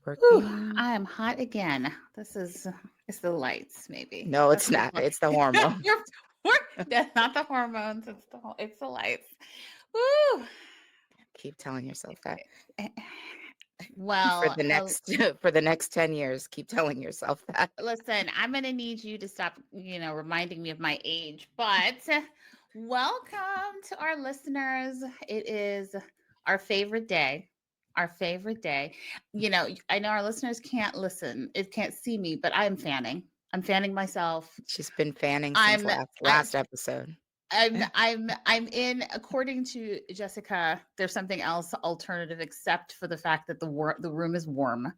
Whew, I am hot again. It's the lights, maybe. No, That's it's what not. It's the hormones. that's not the hormones. It's the lights. Woo. Keep telling yourself that. For Well, the next for the next 10 years, keep telling yourself that. listen, I'm going to need you to stop, reminding me of my age. But welcome to our listeners. It is our favorite day. Our favorite day. I know our listeners can't listen. It can't see me, but I'm fanning. I'm fanning myself. She's been fanning since I'm I, last episode. I'm in. According to Jessica, there's something else alternative, except for the fact that the room is warm.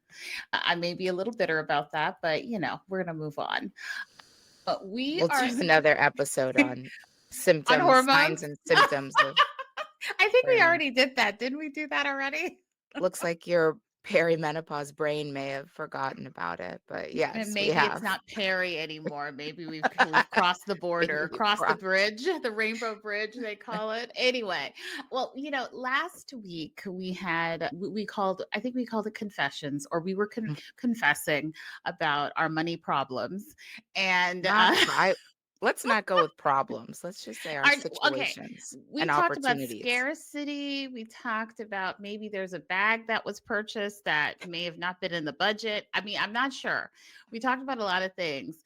I may be a little bitter about that, but we're gonna move on. But we We'll are do another episode on on symptoms, signs hormones. and symptoms of I think we where already did that. Didn't we do that already? looks like your perimenopause brain may have forgotten about it, but And yes, we maybe it's have. not Perry anymore. Maybe we've crossed the border, Maybe crossed the bridge, the rainbow bridge they call it. Anyway, well, last week we called, I think we called it confessions, or we were confessing about our money problems, and not let's not go with problems. Let's just say our okay, situations we and talked about opportunities. scarcity. We talked about maybe there's a bag that was purchased that may have not been in the budget. I mean, I'm not sure. We talked about a lot of things,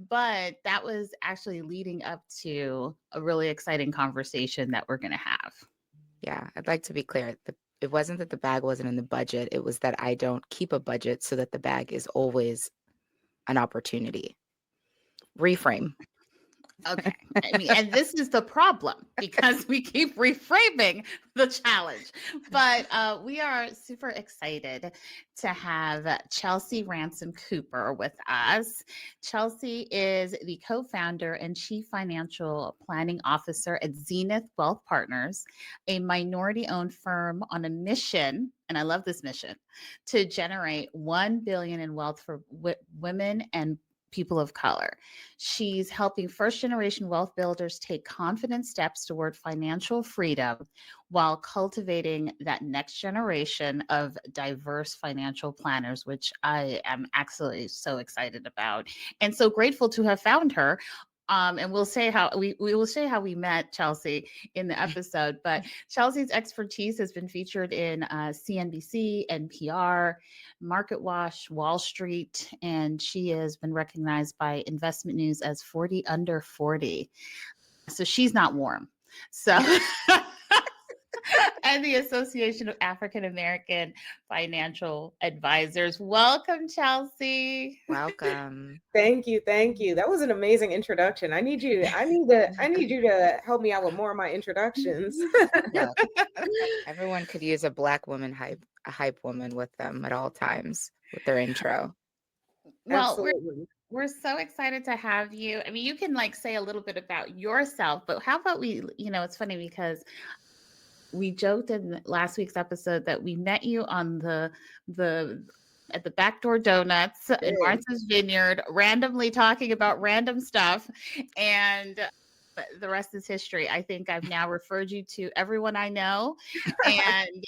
but that was actually leading up to a really exciting conversation that we're going to have. Yeah, I'd like to be clear. It wasn't that the bag wasn't in the budget. It was that I don't keep a budget so that the bag is always an opportunity. Reframe. Okay. I mean, and this is the problem because we keep reframing the challenge. But we are super excited to have Chelsea Ransom-Cooper with us. Chelsea is the co-founder and chief financial planning officer at Zenith Wealth Partners, a minority-owned firm on a mission, and I love this mission, to generate $1 billion in wealth for women and people of color. She's helping first generation wealth builders take confident steps toward financial freedom while cultivating that next generation of diverse financial planners, which I am absolutely so excited about and so grateful to have found her. And we'll say how we will say how we met Chelsea in the episode. But Chelsea's expertise has been featured in CNBC, NPR, Market Watch, Wall Street, and she has been recognized by Investment News as 40 under 40. So she's not warm. So and the Association of African American Financial Advisors. Welcome, Chelsea. Welcome. Thank you. Thank you. That was an amazing introduction. I need you to help me out with more of my introductions. Look, everyone could use a Black woman a hype woman with them at all times with their intro. Well, Absolutely. we're so excited to have you. I mean, you can say a little bit about yourself, but how about it's funny because we joked in last week's episode that we met you on the at the Backdoor Donuts in Martha's Vineyard, randomly talking about random stuff, and the rest is history. I think I've now referred you to everyone I know, and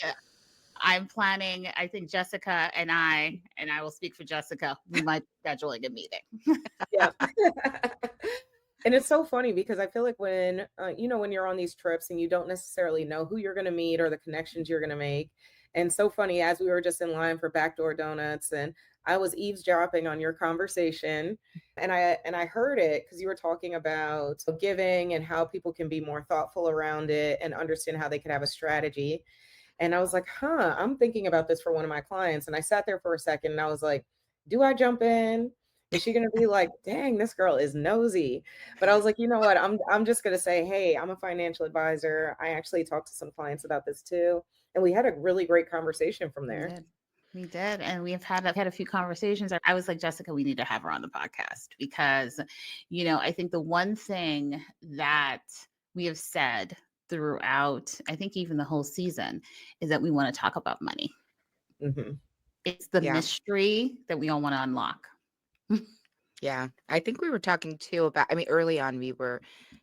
I'm planning. I think Jessica and I will speak for Jessica. We might be scheduling a meeting. Yeah. And it's so funny because I feel like when you're on these trips and you don't necessarily know who you're going to meet or the connections you're going to make. And so funny, as we were just in line for Backdoor Donuts and I was eavesdropping on your conversation and I heard it because you were talking about giving and how people can be more thoughtful around it and understand how they could have a strategy. And I was like, I'm thinking about this for one of my clients. And I sat there for a second and I was like, do I jump in? Is she going to be like, dang, this girl is nosy? But I was like, you know what? I'm just going to say, hey, I'm a financial advisor. I actually talked to some clients about this too. And we had a really great conversation from there. We did. And we have had a few conversations. I was like, Jessica, we need to have her on the podcast because, I think the one thing that we have said throughout, I think even the whole season, is that we want to talk about money. Mm-hmm. It's the mystery that we all want to unlock. Yeah, I think we were talking too about, early on we were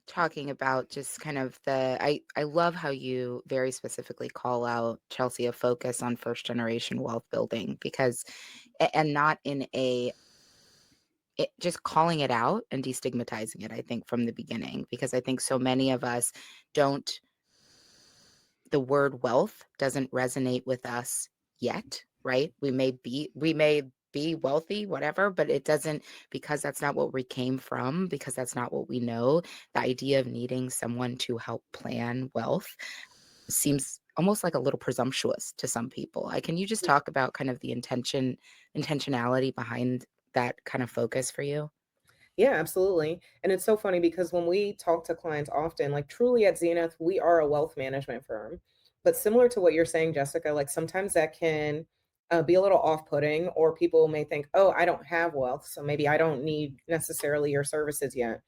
talking about just kind of I love how you very specifically call out, Chelsea, a focus on first generation wealth building, because and not in just calling it out and destigmatizing it, I think, from the beginning, because I think so many of us don't, the word wealth doesn't resonate with us yet, right? We may be wealthy, whatever, but it doesn't, because that's not what we came from, because that's not what we know. The idea of needing someone to help plan wealth seems almost like a little presumptuous to some people. Can you just talk about kind of the intentionality behind that kind of focus for you? Yeah, absolutely. And it's so funny because when we talk to clients often, like truly at Zenith, we are a wealth management firm. But similar to what you're saying, Jessica, like sometimes that can be a little off putting, or people may think, oh, I don't have wealth. So maybe I don't need necessarily your services yet.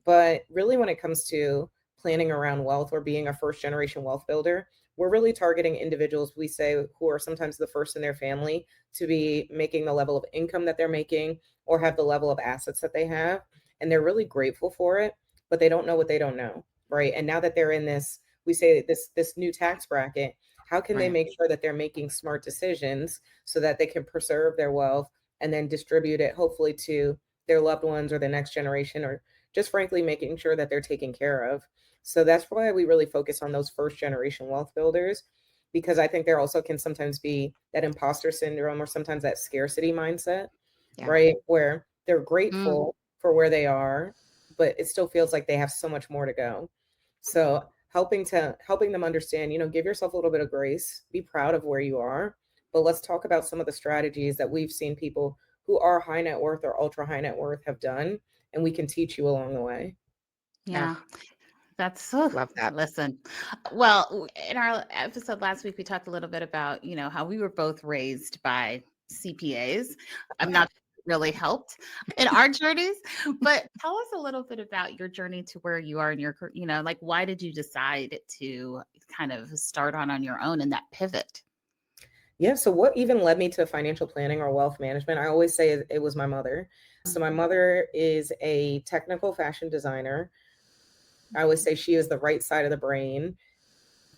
But really, when it comes to planning around wealth or being a first generation wealth builder, we're really targeting individuals, we say, who are sometimes the first in their family to be making the level of income that they're making or have the level of assets that they have. And they're really grateful for it, but they don't know what they don't know. Right. And now that they're in this, we say this new tax bracket, how can they Right. make sure that they're making smart decisions so that they can preserve their wealth and then distribute it, hopefully, to their loved ones or the next generation, or just frankly making sure that they're taken care of. So that's why we really focus on those first generation wealth builders, because I think there also can sometimes be that imposter syndrome or sometimes that scarcity mindset, Yeah. right? Where they're Mm. grateful for where they are, but it still feels like they have so much more to go. So helping them understand, give yourself a little bit of grace, be proud of where you are, but let's talk about some of the strategies that we've seen people who are high net worth or ultra high net worth have done, and we can teach you along the way. Yeah. Ugh, That's so, love that. listen. Well, in our episode last week, we talked a little bit about, how we were both raised by CPAs. I'm not really helped in our journeys, but tell us a little bit about your journey to where you are in your, like, why did you decide to kind of start on your own and that pivot? Yeah. So what even led me to financial planning or wealth management? I always say it was my mother. So my mother is a technical fashion designer. I always say she is the right side of the brain.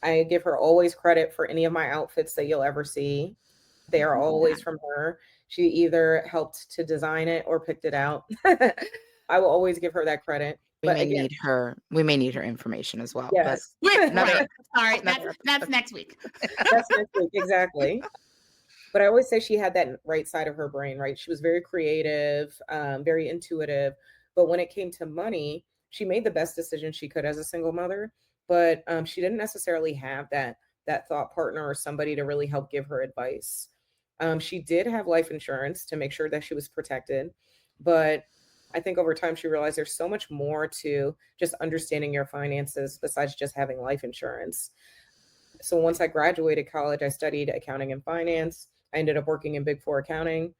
I give her always credit for any of my outfits that you'll ever see. They are always from her. She either helped to design it or picked it out. I will always give her that credit. We But may again, need her information as well, but yes, Wait, another right. Sorry, another that's next week. that's next week. Exactly. But I always say she had that right side of her brain, right? She was very creative, very intuitive. But when it came to money, she made the best decision she could as a single mother. But she didn't necessarily have that thought partner or somebody to really help give her advice. She did have life insurance to make sure that she was protected, but I think over time she realized there's so much more to just understanding your finances besides just having life insurance. So once I graduated college, I studied accounting and finance. I ended up working in Big Four accounting.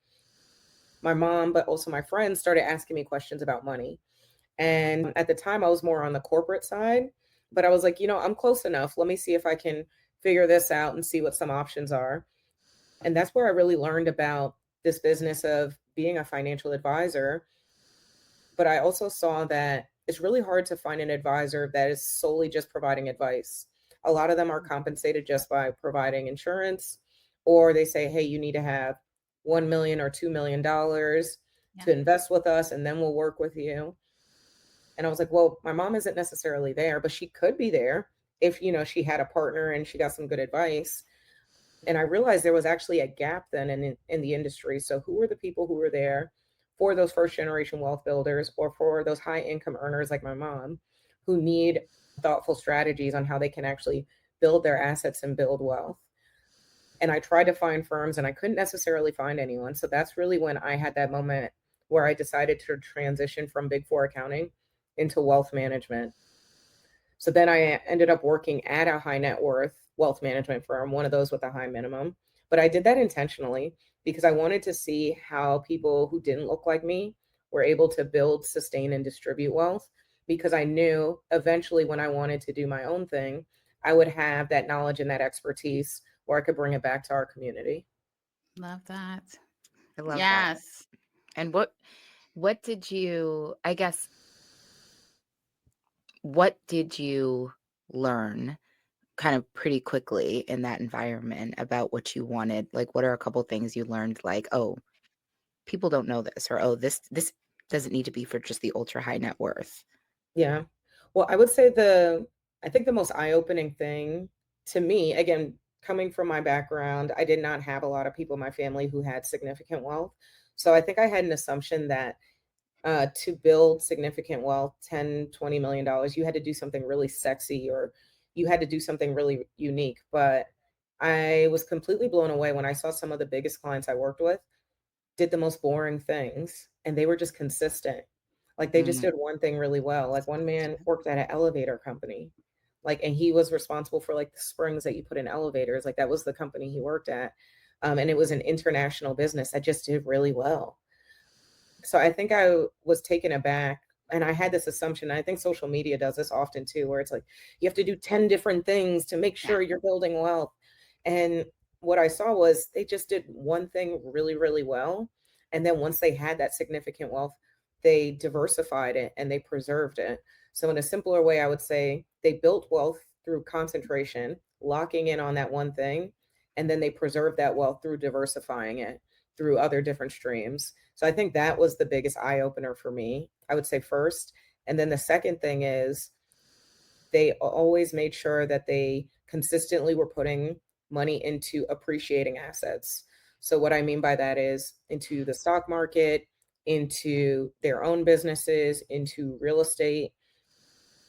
My mom, but also my friends, started asking me questions about money. And at the time, I was more on the corporate side, but I was like, I'm close enough. Let me see if I can figure this out and see what some options are. And that's where I really learned about this business of being a financial advisor. But I also saw that it's really hard to find an advisor that is solely just providing advice. A lot of them are compensated just by providing insurance, or they say, hey, you need to have 1 million or $2 million to invest with us, and then we'll work with you. And I was like, well, my mom isn't necessarily there, but she could be there if, she had a partner and she got some good advice. And I realized there was actually a gap then in the industry. So who were the people who were there for those first generation wealth builders or for those high income earners like my mom who need thoughtful strategies on how they can actually build their assets and build wealth? And I tried to find firms and I couldn't necessarily find anyone. So that's really when I had that moment where I decided to transition from Big Four accounting into wealth management. So then I ended up working at a high net worth wealth management firm, one of those with a high minimum. But I did that intentionally because I wanted to see how people who didn't look like me were able to build, sustain, and distribute wealth. Because I knew eventually when I wanted to do my own thing, I would have that knowledge and that expertise where I could bring it back to our community. Love that. I love that. Yes. And what did you, I guess, what did you learn kind of pretty quickly in that environment about what you wanted? Like, what are a couple things you learned? Like, oh, people don't know this, or oh, this doesn't need to be for just the ultra high net worth. Yeah. Well, I would say I think the most eye-opening thing to me, again, coming from my background, I did not have a lot of people in my family who had significant wealth. So I think I had an assumption that to build significant wealth, 10, $20 million, you had to do something really sexy or you had to do something really unique. But I was completely blown away when I saw some of the biggest clients I worked with did the most boring things and they were just consistent. Like they just Mm, did one thing really well. Like one man worked at an elevator company. Like, and he was responsible for like the springs that you put in elevators. Like that was the company he worked at. And it was an international business that just did really well. So I think I was taken aback and I had this assumption. I think social media does this often too, where it's like you have to do 10 different things to make Yeah. sure you're building wealth. And what I saw was they just did one thing really, really well. And then once they had that significant wealth, they diversified it and they preserved it. So, in a simpler way, I would say they built wealth through concentration, locking in on that one thing, and then they preserved that wealth through diversifying it through other different streams. So I think that was the biggest eye opener for me, I would say first. And then the second thing is they always made sure that they consistently were putting money into appreciating assets. So what I mean by that is into the stock market, into their own businesses, into real estate,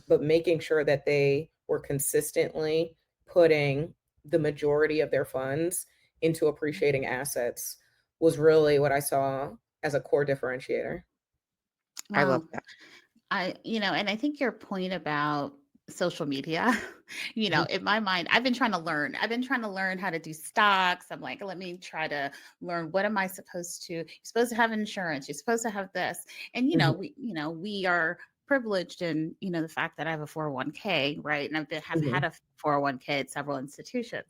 but making sure that they were consistently putting the majority of their funds into appreciating assets was really what I saw as a core differentiator. I love Wow. that. And I think your point about social media, in my mind, I've been trying to learn. I've been trying to learn how to do stocks. I'm like, let me try to learn what am I supposed to? You're supposed to have insurance. You're supposed to have this. And Mhm, we are privileged in, the fact that I have a 401k, right? And have mhm, had a 401k at several institutions.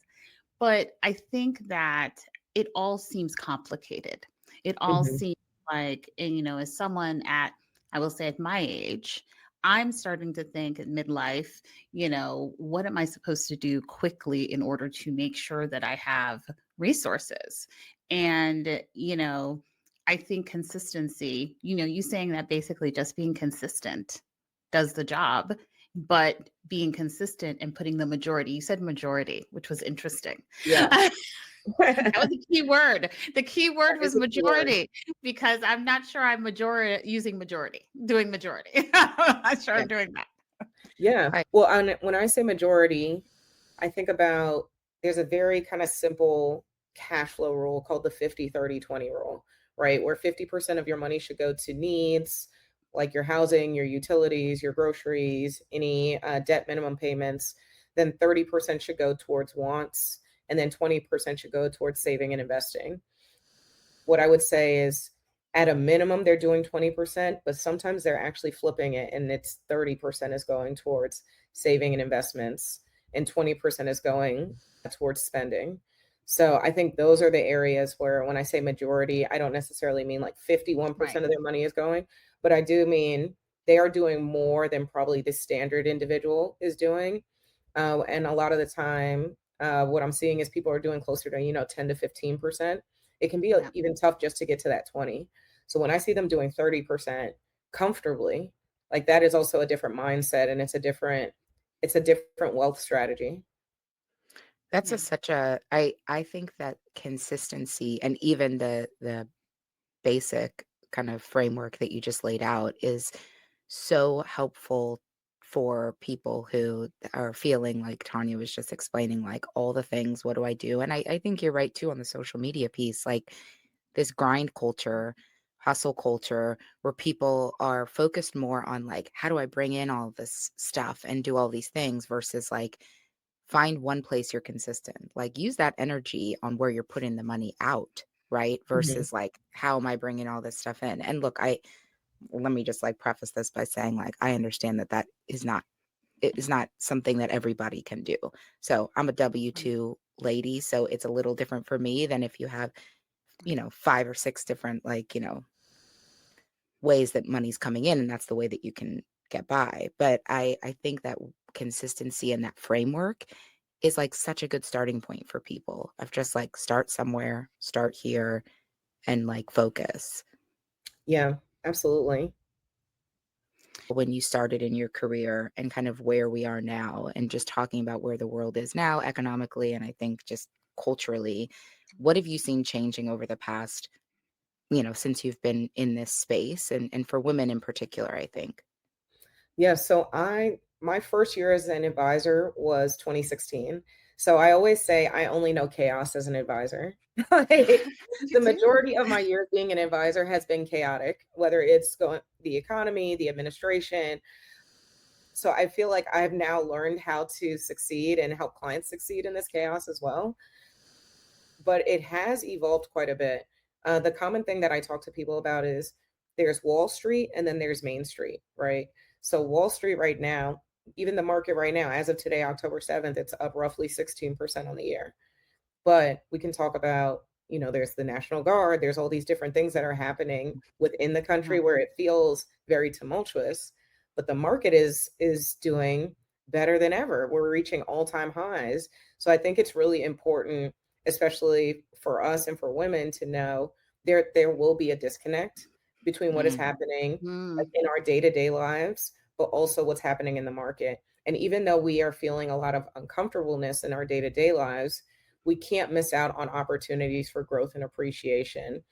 But I think that it all seems complicated. It all mhm, seems like, and as someone I will say at my age, I'm starting to think at midlife, what am I supposed to do quickly in order to make sure that I have resources? And, I think consistency, you saying that basically just being consistent does the job, but being consistent and putting the majority, you said majority, which was interesting. yeah. That was the key word. The key That word was is a key word. majority because I'm not sure I'm doing majority. I'm not sure Yeah. I'm doing that. Yeah. I Well, when I say majority, I think about there's a very kind of simple cash flow rule called the 50-30-20 rule, right? Where 50% of your money should go to needs like your housing, your utilities, your groceries, any debt minimum payments. Then 30% should go towards wants, and then 20% should go towards saving and investing. What I would say is at a minimum, they're doing 20%, but sometimes they're actually flipping it and it's 30% is going towards saving and investments and 20% is going towards spending. So I think those are the areas where when I say majority, I don't necessarily mean like 51% Right. of their money is going, but I do mean they are doing more than probably the standard individual is doing. And a lot of the time, what I'm seeing is people are doing closer to, 10 to 15%. It can be Yeah. even tough just to get to that 20. So when I see them doing 30% comfortably, like that is also a different mindset and it's a different wealth strategy. That's Yeah. such a I think that consistency and even the basic kind of framework that you just laid out is so helpful for people who are feeling like Tanya was just explaining, like all the things, what do I do? And I think you're right too on the social media piece, like this grind culture, hustle culture, where people are focused more on like, how do I bring in all this stuff and do all these things versus like find one place you're consistent. Like use that energy on where you're putting the money out, right? Mhm, Versus like, how am I bringing all this stuff in? And look, let me just like preface this by saying like I understand that it is not something that everybody can do. So I'm a W2 lady, so it's a little different for me than if you have, five or six different like, ways that money's coming in and that's the way that you can get by. But I think that consistency and that framework is like such a good starting point for people of just like start somewhere, start here, and like focus. Yeah, absolutely. When you started in your career and kind of where we are now, and just talking about where the world is now economically, and I think just culturally, what have you seen changing over the past, since you've been in this space, and for women in particular, I think? Yeah, so my first year as an advisor was 2016. So I always say I only know chaos as an advisor. Like, You the do. majority of my years being an advisor has been chaotic, whether it's going the economy, the administration. So I feel like I've now learned how to succeed and help clients succeed in this chaos as well. But it has evolved quite a bit. The common thing that I talk to people about is there's Wall Street and then there's Main Street, right? So Wall Street right now, even the market right now, as of today, October 7th, it's up roughly 16% on the year. But we can talk about, there's the National Guard, there's all these different things that are happening within the country where it feels very tumultuous, but the market is doing better than ever. We're reaching all-time highs. So I think it's really important, especially for us and for women, to know there will be a disconnect between what is Mm. happening like Mm. in our day-to-day lives, but also what's happening in the market. And even though we are feeling a lot of uncomfortableness in our day-to-day lives, we can't miss out on opportunities for growth and appreciation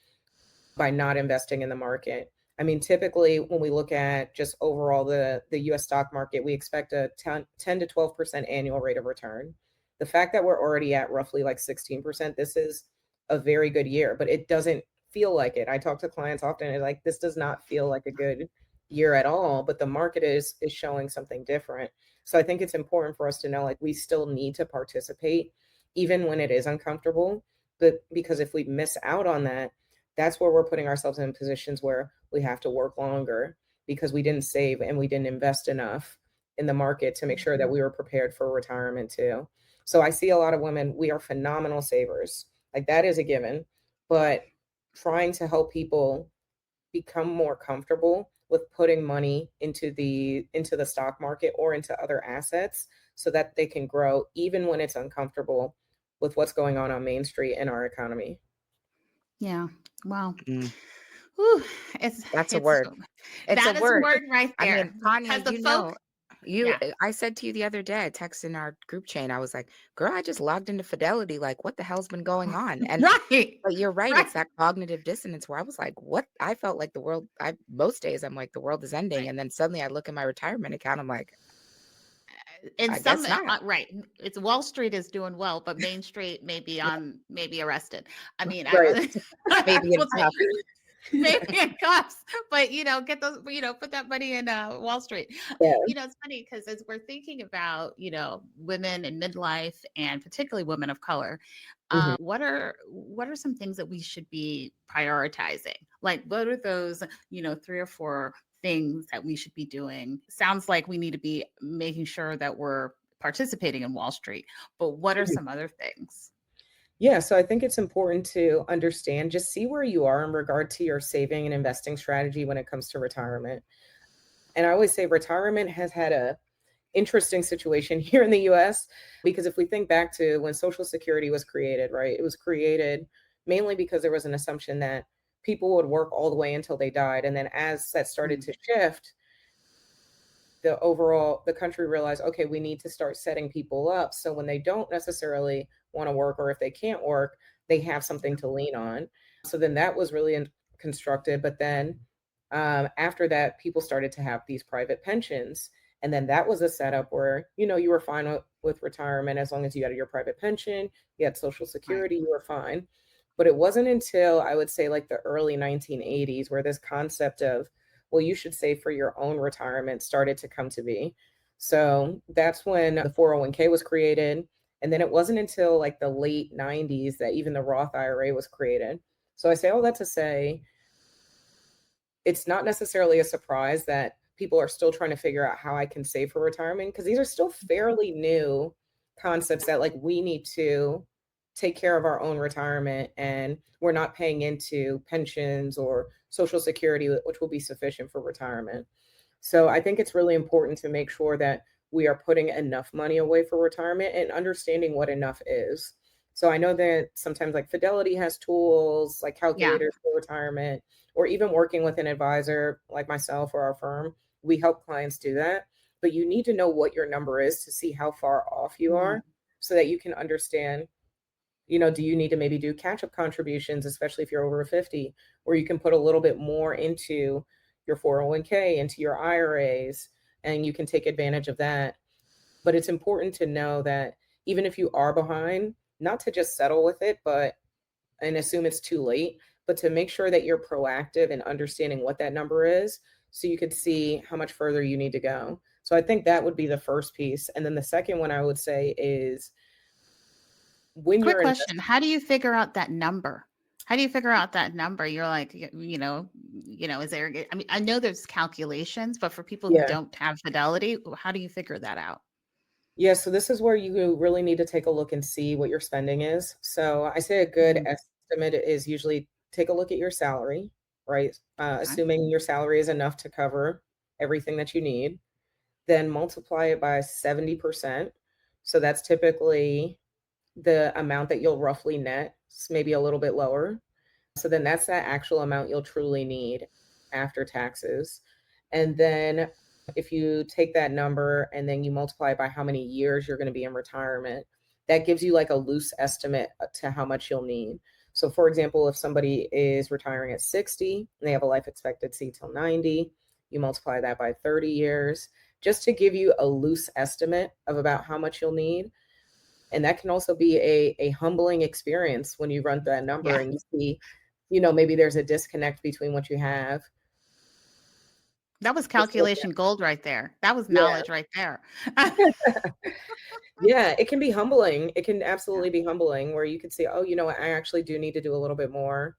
by not investing in the market. I mean, typically when we look at just overall the US stock market, we expect a 10 to 12% annual rate of return. The fact that we're already at roughly like 16%, this is a very good year, but it doesn't feel like it. I talk to clients often and like, this does not feel like a good year at all, but the market is showing something different. So I think it's important for us to know like we still need to participate even when it is uncomfortable. But because if we miss out on that, that's where we're putting ourselves in positions where we have to work longer because we didn't save and we didn't invest enough in the market to make sure that we were prepared for retirement too. So I see a lot of women, we are phenomenal savers. Like that is a given, but trying to help people become more comfortable with putting money into the stock market or into other assets so that they can grow even when it's uncomfortable with what's going on Main Street in our economy. Yeah. Wow. Mm. Whew. It's That's a it's word. It's a that is a word. word right I there mean, Tanya, because the folk. Yeah. I said to you the other day, I texted in our group chain, I was like, girl, I just logged into Fidelity. Like, what the hell's been going on? And Right. but you're right, Right. it's that cognitive dissonance where I was like, what? I felt like the world, most days I'm like, the world is ending. Right. And then suddenly I look at my retirement account, I'm like, In I some guess not. right, it's Wall Street is doing well, but Main Street may be on maybe arrested. I mean, I Right. Maybe in will say cuffs. maybe in cuffs, but get those, put that money in Wall Street. Yeah. It's funny because as we're thinking about, women in midlife and particularly women of color, Mhm. what are some things that we should be prioritizing? Like, what are those, 3 or 4 things that we should be doing? Sounds like we need to be making sure that we're participating in Wall Street, but what are some other things? Yeah, so I think it's important to understand, just see where you are in regard to your saving and investing strategy when it comes to retirement. And I always say retirement has had a interesting situation here in the US because if we think back to when Social Security was created, right? It was created mainly because there was an assumption that people would work all the way until they died. And then as that started Mm. to shift, the country realized, okay, we need to start setting people up so when they don't necessarily want to work or if they can't work, they have something to lean on. So then that was really constructed. But then after that, people started to have these private pensions. And then that was a setup where, you were fine with retirement as long as you had your private pension, you had Social Right. Security, you were fine. But it wasn't until I would say like the early 1980s where this concept of, well, you should save for your own retirement started to come to be. So that's when the 401k was created. And then it wasn't until like the late 90s that even the Roth IRA was created. So I say all that to say, it's not necessarily a surprise that people are still trying to figure out how I can save for retirement because these are still fairly new concepts that like we need to take care of our own retirement and we're not paying into pensions or social security which will be sufficient for retirement. So I think it's really important to make sure that we are putting enough money away for retirement and understanding what enough is. So I know that sometimes like Fidelity has tools like Yeah. calculators for retirement, or even working with an advisor like myself or our firm, we help clients do that. But you need to know what your number is to see how far off you Mm, are so that you can understand, do you need to maybe do catch up contributions, especially if you're over 50, or you can put a little bit more into your 401k, into your IRAs, and you can take advantage of that. But it's important to know that even if you are behind, not to just settle with it, and assume it's too late, but to make sure that you're proactive in understanding what that number is so you could see how much further you need to go. So I think that would be the first piece. And then the second one I would say is when quick you're question. How do you figure out that number? How do you figure out that number? You're like, is there, I mean, I know there's calculations, but for people who yeah. don't have Fidelity, how do you figure that out? Yeah, so this is where you really need to take a look and see what your spending is. So I say a good Mhm. estimate is usually take a look at your salary, right? Okay. Assuming your salary is enough to cover everything that you need, then multiply it by 70%. So that's typically the amount that you'll roughly net, maybe a little bit lower. So then that's that actual amount you'll truly need after taxes. And then if you take that number and then you multiply it by how many years you're going to be in retirement, that gives you like a loose estimate to how much you'll need. So, for example, if somebody is retiring at 60 and they have a life expectancy till 90, you multiply that by 30 years just to give you a loose estimate of about how much you'll need. And that can also be a humbling experience when you run that number Yeah. and you see, maybe there's a disconnect between what you have. That was Just look calculation gold right there. That was Yeah. knowledge right there. Yeah, it can be humbling. It can Yeah. absolutely be humbling where you could say, oh, what, I actually do need to do a little bit more.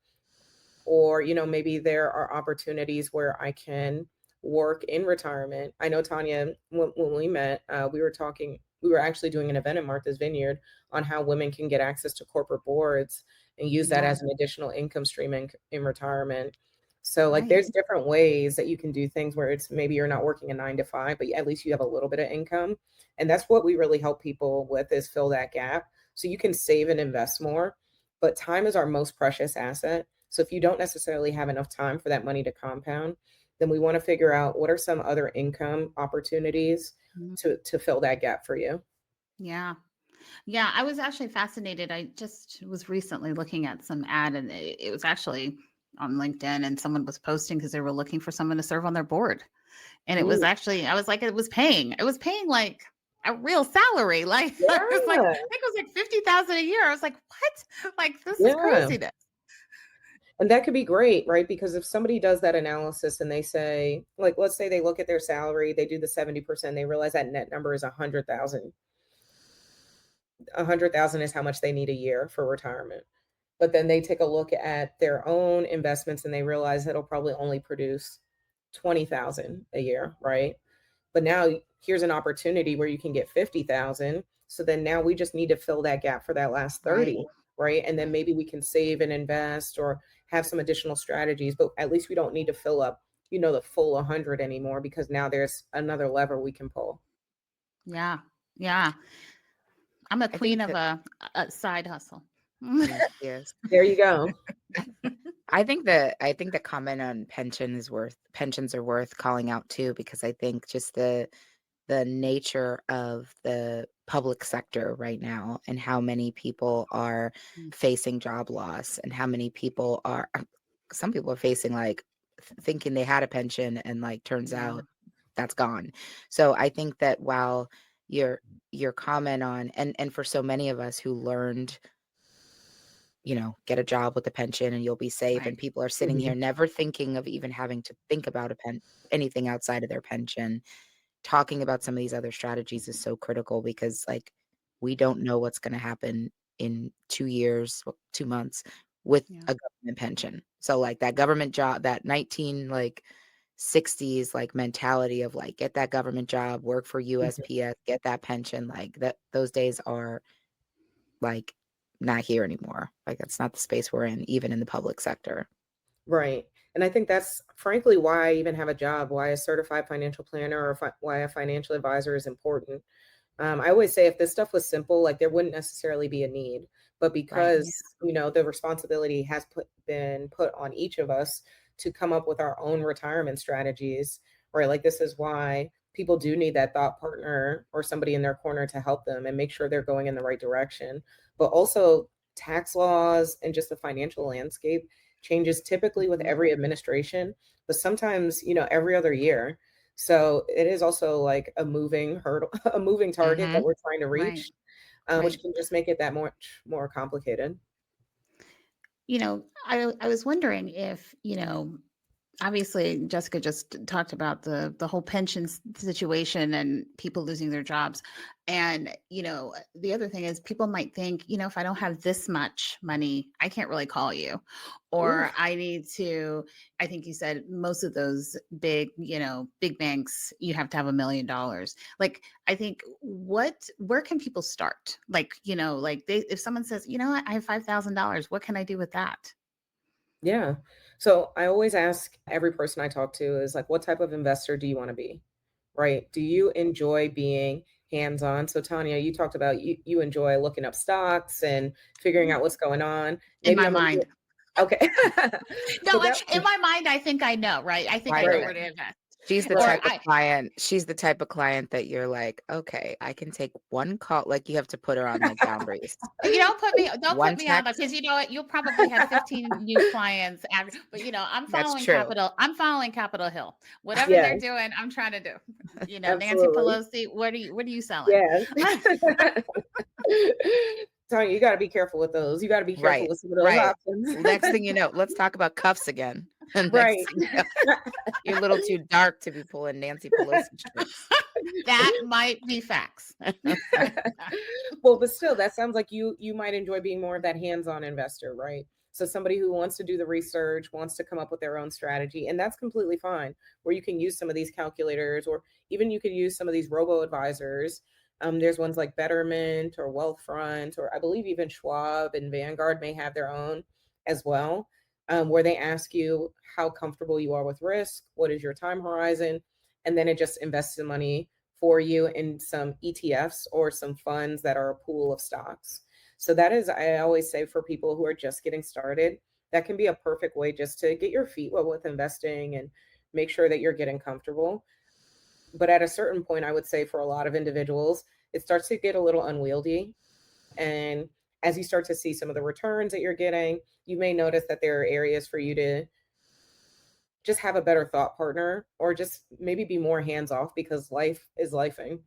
Or, maybe there are opportunities where I can work in retirement. I know, Tanya, when we met, we were actually doing an event in Martha's Vineyard on how women can get access to corporate boards and use that Yeah. as an additional income stream in retirement. So like Right. there's different ways that you can do things where it's maybe you're not working a 9 to 5, but at least you have a little bit of income. And that's what we really help people with, is fill that gap so you can save and invest more. But time is our most precious asset. So if you don't necessarily have enough time for that money to compound, then we want to figure out what are some other income opportunities Mhm. to fill that gap for you. Yeah. Yeah, I was actually fascinated. I just was recently looking at some ad, and it was actually on LinkedIn, and someone was posting because they were looking for someone to serve on their board. And it was Ooh, actually, I was like, it was paying like a real salary. Like, I was like, I yeah, think it was like 50,000 a year. I was like, what? Like, this is yeah. craziness. And that could be great, right? Because if somebody does that analysis and they say, like, let's say they look at their salary, they do the 70%, they realize that net number is 100,000. 100,000 is how much they need a year for retirement. But then they take a look at their own investments and they realize it'll probably only produce 20,000 a year, right? But now here's an opportunity where you can get 50,000. So then now we just need to fill that gap for that last Right. 30, right? And then Right. maybe we can save and invest or have some additional strategies, but at least we don't need to fill up, the full 100 anymore, because now there's another lever we can pull. Yeah. Yeah. I'm a I queen think of that a side hustle. yes, yes. There you go. I think the comment on pensions are worth calling out too, because I think just the nature of the public sector right now and how many people are Mm. facing job loss and how many people are some people are facing like thinking they had a pension and like turns Yeah. out that's gone. So I think that while your comment on and for so many of us who learned, get a job with a pension and you'll be safe, Right. and people are sitting here Mhm. never thinking of even having to think about anything outside of their pension. Talking about some of these other strategies is so critical because like we don't know what's going to happen in 2 years, 2 months with Yeah. a government pension. So like that government job, that 19 like 60s like mentality of like get that government job, work for Mhm. USPS, get that pension, like that those days are like not here anymore. Like that's not the space we're in even in the public sector. Right. And I think that's frankly why I even have a job, why a certified financial planner or why a financial advisor is important. I always say if this stuff was simple, like there wouldn't necessarily be a need. But Right. because, the responsibility has been put on each of us to come up with our own retirement strategies, right? Like this is why people do need that thought partner or somebody in their corner to help them and make sure they're going in the right direction. But also tax laws and just the financial landscape changes typically with Mhm. every administration, but sometimes, every other year. So it is also like a moving hurdle, a moving target that Mhm. we're trying to Right. reach, which Right. can just make it that much more complicated. I was wondering if, obviously Jessica just talked about the whole situation and people losing their jobs. And, the other thing is people might think, if I don't have this much money, I can't really call you. Ooh. Or I think you said most of those big banks, you have to have $1 million. Like, I think where can people start? Like, if someone says, what, I have $5,000, what can I do with that? Yeah. So I always ask every person I talk to is like, what type of investor do you want to be? Right? Do you enjoy being hands-on? So Tanya, you talked about you enjoy looking up stocks and figuring out what's going on. In Maybe my I'm a little mind. okay. No, So that in my mind, I think I know, right? I think I Right. know right, where to invest. She's the Or right, type of client. She's the type of client that you're like, okay, I can take one call. Like you have to put her on like boundaries. you don't One put me on, text. because you know what? You'll probably have 15 new clients after, but That's true. I'm following Capitol Hill. Whatever they're yes, doing, I'm trying to do. Nancy absolutely. Pelosi, what are you selling? Yes. Tanya, you got to be careful with those. You got to be careful Right. with some of those Right. options. Next thing you know, let's talk about cuffs again. And next Right. thing you know, you're a little too dark to be pulling Nancy Pelosi strings. That might be facts. Well, but still, that sounds like you might enjoy being more of that hands-on investor, right? So somebody who wants to do the research, wants to come up with their own strategy, and that's completely fine. Where you can use some of these calculators, or even you could use some of these robo advisors. There's ones like Betterment or Wealthfront, or I believe even Schwab and Vanguard may have their own as well, where they ask you how comfortable you are with risk, what is your time horizon, and then it just invests the money for you in some ETFs or some funds that are a pool of stocks. So that is, I always say for people who are just getting started, that can be a perfect way just to get your feet wet with investing and make sure that you're getting comfortable. But at a certain point, I would say for a lot of individuals, it starts to get a little unwieldy. And as you start to see some of the returns that you're getting, you may notice that there are areas for you to just have a better thought partner or just maybe be more hands off because life is lifing.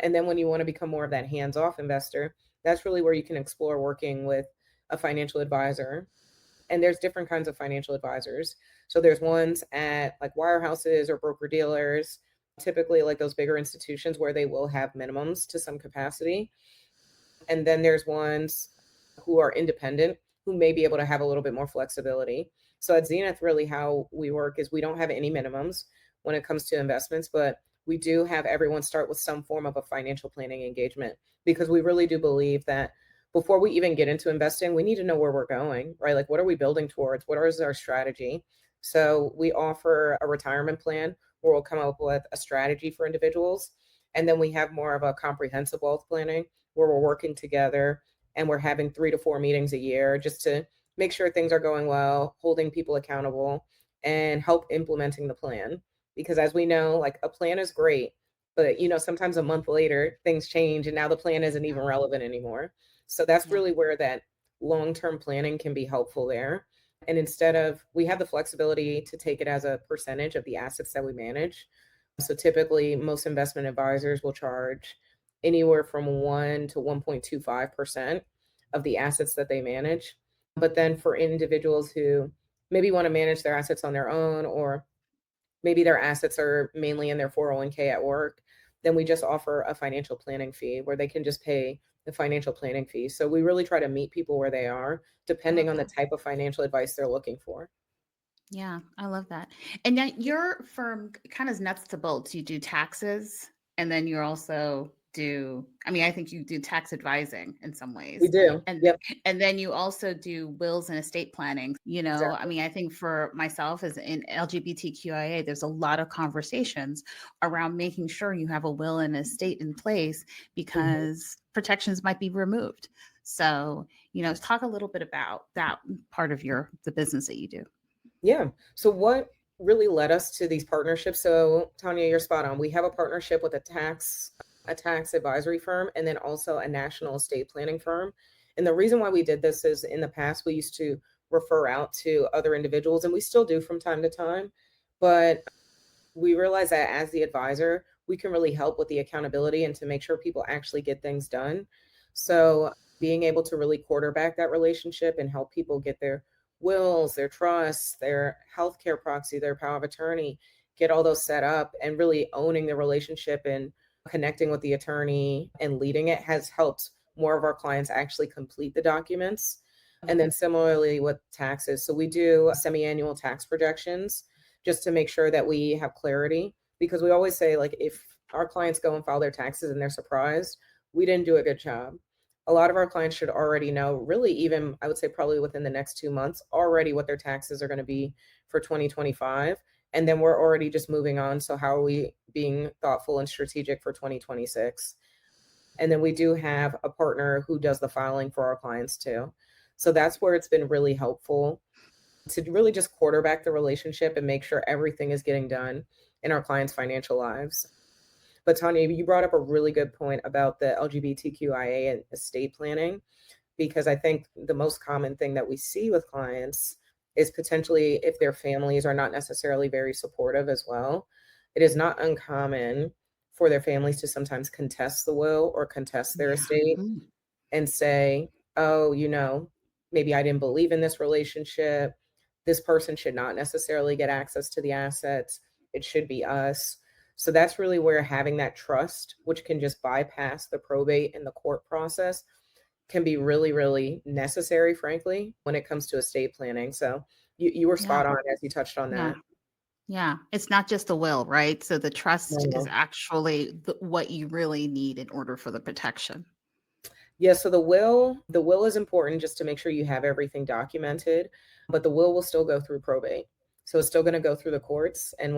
And then when you want to become more of that hands off investor, that's really where you can explore working with a financial advisor. And there's different kinds of financial advisors. So there's ones at like wirehouses or broker dealers, typically like those bigger institutions where they will have minimums to some capacity. And then there's ones who are independent who may be able to have a little bit more flexibility. So at Zenith, really how we work is we don't have any minimums when it comes to investments, but we do have everyone start with some form of a financial planning engagement because we really do believe that before we even get into investing, we need to know where we're going, right? Like, what are we building towards? What is our strategy? So we offer a retirement plan where we'll come up with a strategy for individuals. And then we have more of a comprehensive wealth planning where we're working together and we're having 3 to 4 meetings a year just to make sure things are going well, holding people accountable, and help implementing the plan. Because as we know, like a plan is great, but sometimes a month later things change and now the plan isn't even relevant anymore. So that's Yeah. really where that long-term planning can be helpful there. And instead of, we have the flexibility to take it as a percentage of the assets that we manage. So typically most investment advisors will charge anywhere from 1 to 1.25% of the assets that they manage. But then for individuals who maybe want to manage their assets on their own, or maybe their assets are mainly in their 401k at work, then we just offer a financial planning fee where they can just pay the financial planning fee. So we really try to meet people where they are, I depending love on the that. type of financial advice they're looking for. Yeah, I love that. And now your firm kind of nuts to bolts. You do taxes, and then you're also I think you do tax advising in some ways. We do. And Yep. and then you also do wills and estate planning. Exactly. I think for myself as in LGBTQIA, there's a lot of conversations around making sure you have a will and estate in place because protections might be removed. So, talk a little bit about that part of the business that you do. Yeah. So what really led us to these partnerships? So Tanya, you're spot on. We have a partnership with a tax advisory firm and then also a national estate planning firm. And the reason why we did this is in the past we used to refer out to other individuals, and we still do from time to time, but we realized that as the advisor, we can really help with the accountability and to make sure people actually get things done. So being able to really quarterback that relationship and help people get their wills, their trusts, their healthcare proxy, their power of attorney, get all those set up and really owning the relationship and connecting with the attorney and leading it has helped more of our clients actually complete the documents. And then similarly with taxes. So we do semi-annual tax projections just to make sure that we have clarity, because we always say, like, if our clients go and file their taxes and they're surprised, we didn't do a good job. A lot of our clients should already know, really, even I would say probably within the next 2 months already, what their taxes are going to be for 2025. And then we're already just moving on. So how are we being thoughtful and strategic for 2026? And then we do have a partner who does the filing for our clients too. So that's where it's been really helpful to really just quarterback the relationship and make sure everything is getting done in our clients' financial lives. But Tanya, you brought up a really good point about the LGBTQIA and estate planning, because I think the most common thing that we see with clients is potentially if their families are not necessarily very supportive as well. It is not uncommon for their families to sometimes contest the will or contest their estate and say, oh, maybe I didn't believe in this relationship. This person should not necessarily get access to the assets. It should be us. So that's really where having that trust, which can just bypass the probate and the court process, can be really, really necessary, frankly, when it comes to estate planning. So you were spot on as you touched on that. Yeah. It's not just the will, right? So the trust is No. actually what you really need in order for the protection. Yeah, so the will is important just to make sure you have everything documented, but the will still go through probate. So it's still going to go through the courts. And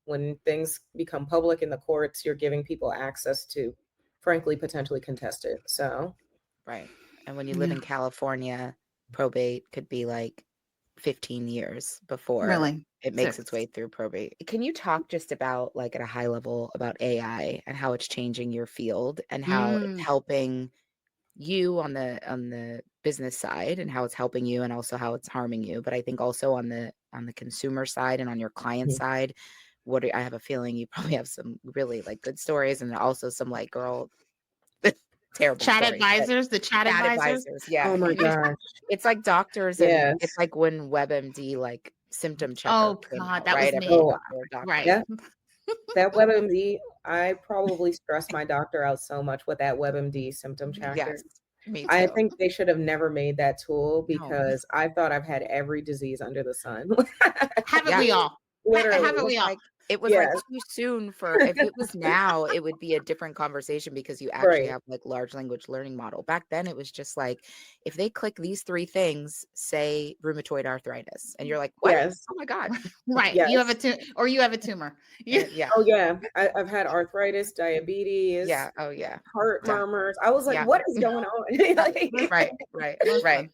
when things become public in the courts, you're giving people access to, frankly, potentially contest it. So Right. And when you live in California, probate could be like 15 years before Really? it makes its way through probate. Can you talk just about, like, at a high level about AI and how it's changing your field and how it's helping you on the business side and how it's helping you and also how it's harming you, but I think also on the consumer side and on your client side, I have a feeling you probably have some really, like, good stories and also some, like, girl, terrible Chat stories. advisors, the chat advisors. Yeah. oh my gosh. It's like doctors and Yes. it's like when WebMD, like, symptom checker Oh came God, out, that was right? me. Everyone got their doctor. Right. Yeah. That WebMD, I probably stressed my doctor out so much with that WebMD symptom tracker. Yes, me I too. think they should have never made that tool No. because I thought I've had every disease under the sun. Haven't Yeah. we all? Literally. Haven't we all? It was, like, Yes. too soon for if it was now, it would be a different conversation because you actually Right. have, like, large language learning model. Back then, it was just like, if they click these 3 things, say rheumatoid arthritis, and you're like, "What? Yes. Oh my god." Right. Yes. You have you have a tumor. Yeah. Oh yeah. I've had arthritis, diabetes, Yeah. Oh, yeah. heart Done. murmurs. I was like, Yeah. what is going on? Like, Right. Right. Listen. Right.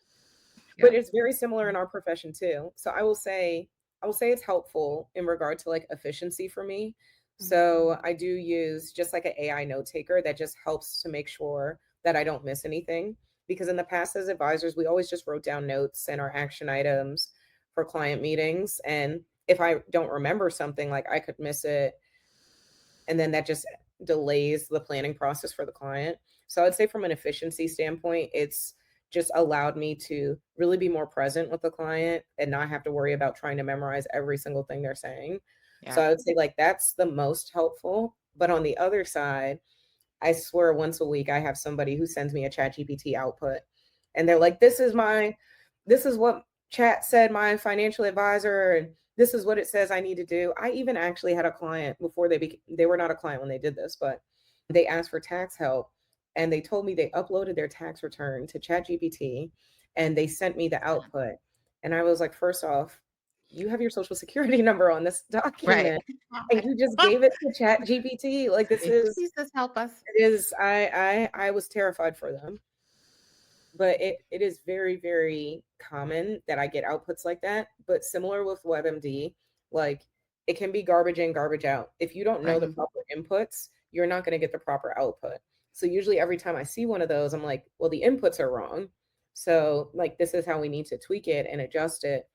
but Yeah. it's very similar in our profession too. So I will say it's helpful in regard to like efficiency for me. So I do use just like an AI note taker that just helps to make sure that I don't miss anything. Because in the past, as advisors, we always just wrote down notes and our action items for client meetings. And if I don't remember something, like I could miss it. And then that just delays the planning process for the client. So I'd say from an efficiency standpoint, it's just allowed me to really be more present with the client and not have to worry about trying to memorize every single thing they're saying. So Yeah. I would say like that's the most helpful. But on the other side, I swear once a week I have somebody who sends me a ChatGPT output and they're like, this is what chat said my financial advisor, and this is what it says I need to do. I even actually had a client before they were not a client when they did this, but They asked for tax help, and they told me they uploaded their tax return to ChatGPT and they sent me the output. And I was like, first off, you have your social security number on this Right. document and you just gave it to ChatGPT. Like, this is, Jesus, help us. it is, I was terrified for them. But it is very, very common that I get outputs like that. But similar with WebMD, like, it can be garbage in, garbage out. If you don't know the Right. proper inputs, you're not going to get the proper output. So usually every time I see one of those, I'm like, well, the inputs are wrong. So, like, this is how we need to tweak it and adjust it,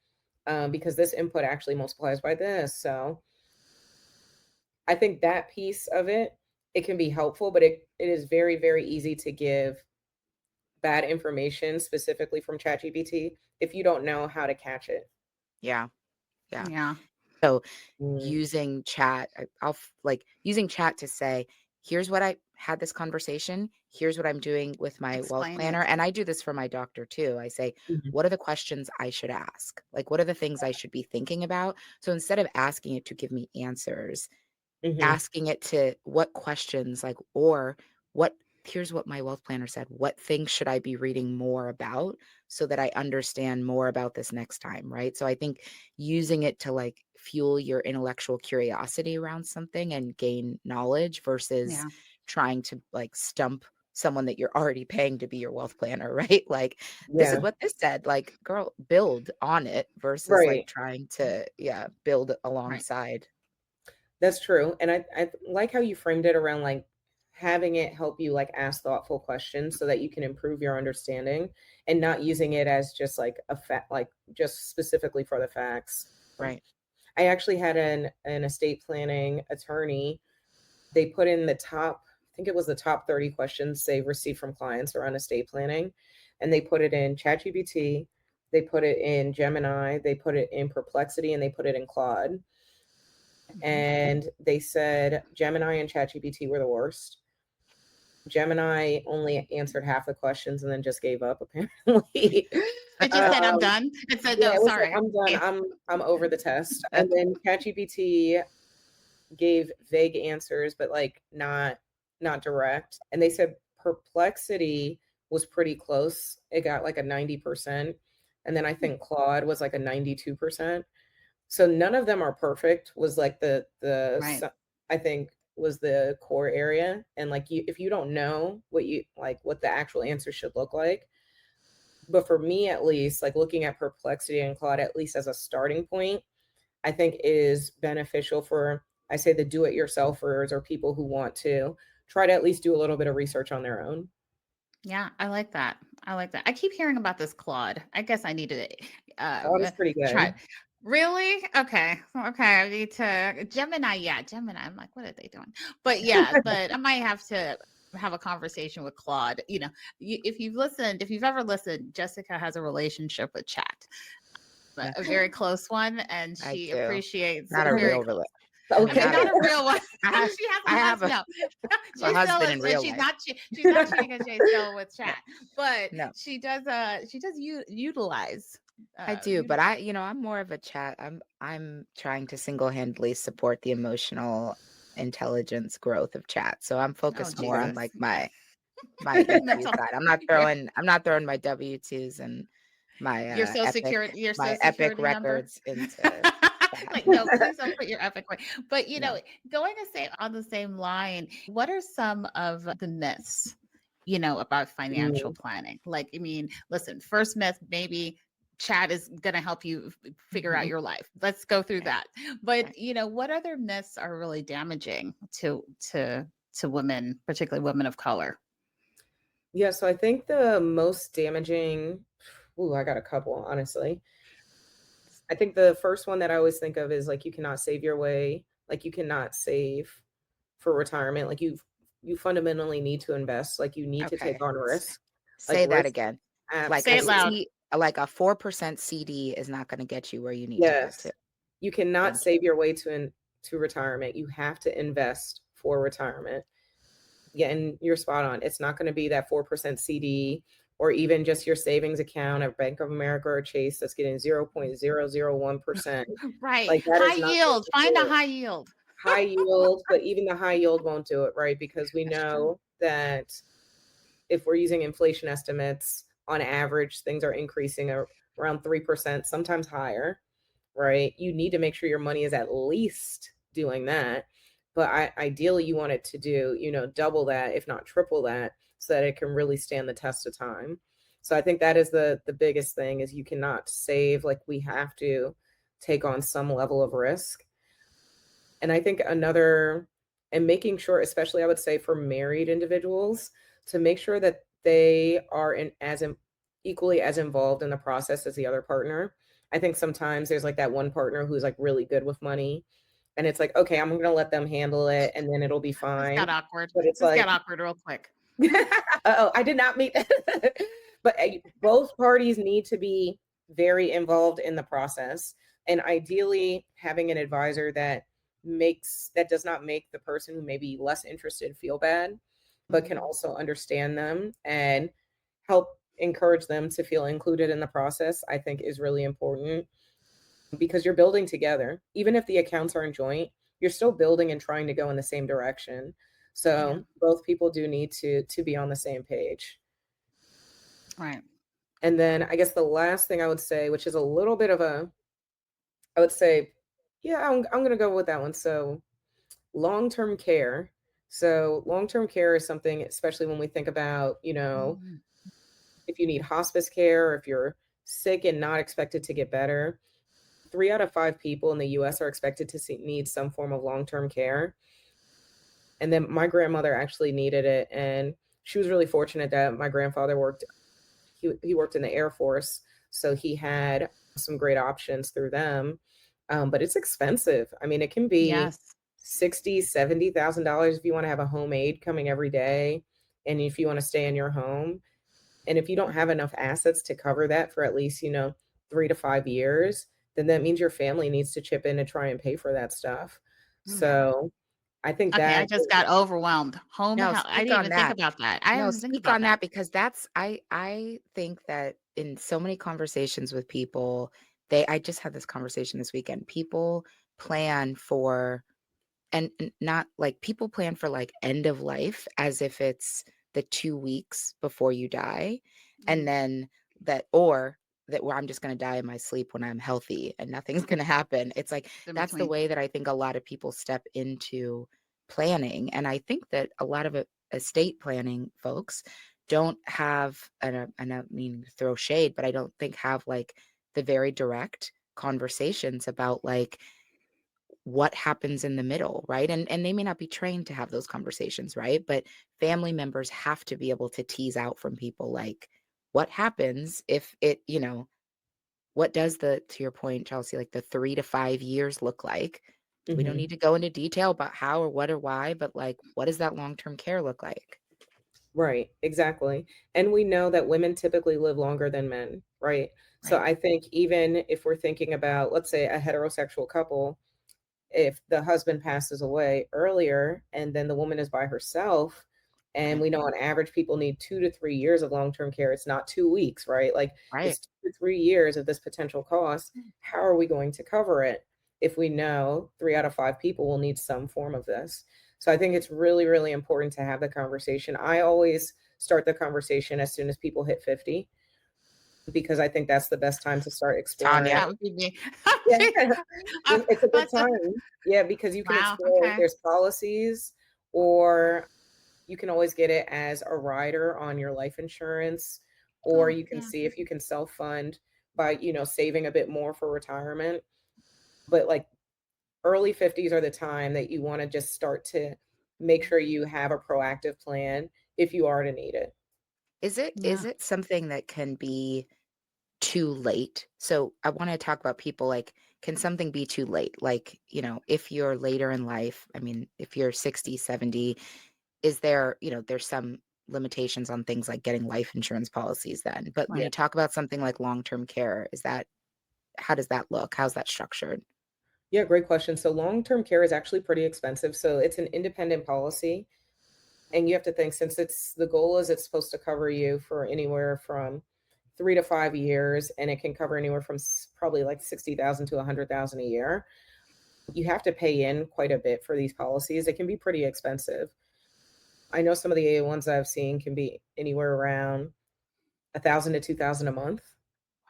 because this input actually multiplies by this. So I think that piece of it, it can be helpful, but it is very, very easy to give bad information specifically from ChatGPT if you don't know how to catch it. Yeah. Yeah. Yeah. So Mm. using chat, like using chat to say, here's what I had this conversation. Here's what I'm doing with my wealth Explain planner. it. And I do this for my doctor too. I say, Mhm. what are the questions I should ask? Like, what are the things I should be thinking about? So instead of asking it to give me answers, Mhm. asking it to what questions, like, or what, here's what my wealth planner said. What things should I be reading more about so that I understand more about this next time? Right. So I think using it to like fuel your intellectual curiosity around something and gain knowledge versus Yeah. trying to like stump someone that you're already paying to be your wealth planner, right? Like, this is Yeah. what this said. Like, girl, build on it versus like Right. trying to, build Right. alongside. That's true. And I like how you framed it around like having it help you like ask thoughtful questions so that you can improve your understanding and not using it as just like a fact, like just specifically for the facts. Right. I actually had an estate planning attorney. They put in the top, I think it was the top 30 questions they received from clients around estate planning. And they put it in ChatGPT, they put it in Gemini, they put it in Perplexity, and they put it in Claude. And they said Gemini and ChatGPT were the worst. Gemini only answered half the questions and then just gave up, apparently. It just said, I'm done. It said, Yeah, no, it was like, sorry. I'm done. I'm over the test. And then ChatGPT gave vague answers, but like not direct. And they said Perplexity was pretty close. It got like a 90%. And then I think Claude was like a 92%. So none of them are perfect was like Right. I think was the core area. And like if you don't know what you like what the actual answer should look like. But for me at least, like looking at Perplexity and Claude at least as a starting point, I think is beneficial for, I say, the do-it-yourselfers or people who want to try to at least do a little bit of research on their own. Yeah, I like that. I like that. I keep hearing about this Claude. I guess I need to Claude is pretty try good. it. Really? Okay. Okay. I need to Gemini. Yeah, Gemini. I'm like, what are they doing? But yeah, but I might have to have a conversation with Claude. If you've ever listened, Jessica has a relationship with Chat, Yeah. a very close one, and I she do. appreciates Not a very real close. relationship. Okay. Okay, not a real one. I have, She has I a have husband. No, a husband in so real she's life. not she's not cheating because she's still with Chat, but No, she does utilize. I do, but I'm more of a chat. I'm trying to single-handedly support the emotional intelligence growth of chat. So I'm Oh focused more on Jesus, like my EQ mental. side. You're, I'm not throwing my W-2s and my you're so secure. Your my social epic security number. records into chat. Like, no, please don't put your epic way. But No. going to say on the same line, what are some of the myths, about financial Mm, planning? Like, I mean, listen, first myth, maybe Chat is going to help you figure out mhm. your life. Let's go through Right. that. But, Right. what other myths are really damaging to women, particularly women of color? Yeah, so I think the most damaging, I got a couple, honestly. I think the first one that I always think of is like you cannot save your way, like you cannot save for retirement. Like you fundamentally need to invest, like you need to take Okay. on risk. Like Say that risk, again. Like Say a it loud. absolutely. like a 4% CD is not going to get you where you need to get to. Yes. You cannot Thank you. save your way to retirement. You have to invest for retirement. Yeah, and you're spot on. It's not going to be that 4% CD or even just your savings account at Bank of America or Chase that's getting 0.001%. Right. Like that High is not going yield. to Find do a it. high yield. high yield, but even the high yield won't do it, right? Because we That's true. know that if we're using inflation estimates, on average, things are increasing around 3%, sometimes higher, right? You need to make sure your money is at least doing that. But ideally, you want it to do, double that, if not triple that, so that it can really stand the test of time. So I think that is the biggest thing is you cannot save like we have to take on some level of risk. And I think and making sure, especially I would say for married individuals, to make sure that they are equally as involved in the process as the other partner. I think sometimes there's like that one partner who's like really good with money, and it's like, okay, I'm gonna let them handle it, and then it'll be This fine. got awkward. But it's This got like, awkward real quick. oh, I did not meet. But both parties need to be very involved in the process, and ideally having an advisor that does not make the person who may be less interested feel bad, but can also understand them and help encourage them to feel included in the process, I think is really important because you're building together. Even if the accounts aren't joint, you're still building and trying to go in the same direction. So Yeah. both people do need to be on the same page. Right. And then I guess the last thing I would say, which is a little bit of I would say, yeah, I'm going to go with that one. So long-term care. So long-term care is something, especially when we think about, Mhm. if you need hospice care, or if you're sick and not expected to get better, 3 out of 5 people in the US are expected to need some form of long-term care. And then my grandmother actually needed it. And she was really fortunate that my grandfather he worked in the Air Force. So he had some great options through them. But it's expensive. I mean, it can be Yes. $60,000, $70,000 if you want to have a home aide coming every day. And if you want to stay in your home, and if you don't have enough assets to cover that for at least, 3 to 5 years, then that means your family needs to chip in to try and pay for that stuff. Mm. So I think Okay, I that, just got overwhelmed. Home No, health. I speak didn't on even think that. about that. I No, didn't think speak about on that. that because I think that in so many conversations with people, I just had this conversation this weekend. People plan for and not like people plan for like end of life as if it's the 2 weeks before you die, and Mm. then that where I'm just going to die in my sleep when I'm healthy and nothing's going to happen. It's like In that's the between. way that I think a lot of people step into planning, and I think that a lot of estate planning folks don't have, and I don't mean to throw shade, but I don't think have like the very direct conversations about like what happens in the middle, right? And they may not be trained to have those conversations, right? But family members have to be able to tease out from people like what happens if it, what does to your point, Chelsea, like the 3 to 5 years look like? We don't mhm. need to go into detail about how or what or why, but like what does that long-term care look like? Right, exactly. And we know that women typically live longer than men, right? So Right. I think even if we're thinking about, let's say, a heterosexual couple, if the husband passes away earlier and then the woman is by herself, and Right. we know on average people need 2 to 3 years of long-term care, it's not 2 weeks, right? Like Right. it's 2 to 3 years of this potential cost. How are we going to cover it if we know 3 out of 5 people will need some form of this? So I think it's really, really important to have the conversation. I always start the conversation as soon as people hit 50 because I think that's the best time to start exploring. Tanya. That would be me. Yeah, Uh, it's a good that's a, time. Yeah, because you can wow. explore Okay. there's policies, or you can always get it as a rider on your life insurance, or Oh, you can yeah. see if you can self-fund by, saving a bit more for retirement. But like early 50s are the time that you want to just start to make sure you have a proactive plan if you are to need it. Is Yeah. it something that can be too late? So I want to talk about people like, can something be too late? Like, if you're later in life, I mean, if you're 60, 70, is there, there's some limitations on things like getting life insurance policies then. But when Yeah. you talk about something like long-term care, how does that look? How's that structured? Yeah, great question. So long-term care is actually pretty expensive. So it's an independent policy. And you have to think, since the goal is it's supposed to cover you for anywhere from 3 to 5 years, and it can cover anywhere from probably like 60,000 to 100,000 a year. you have to pay in quite a bit for these policies. It can be pretty expensive. I know some of the ones I've seen can be anywhere around 1,000 to 2,000 a month,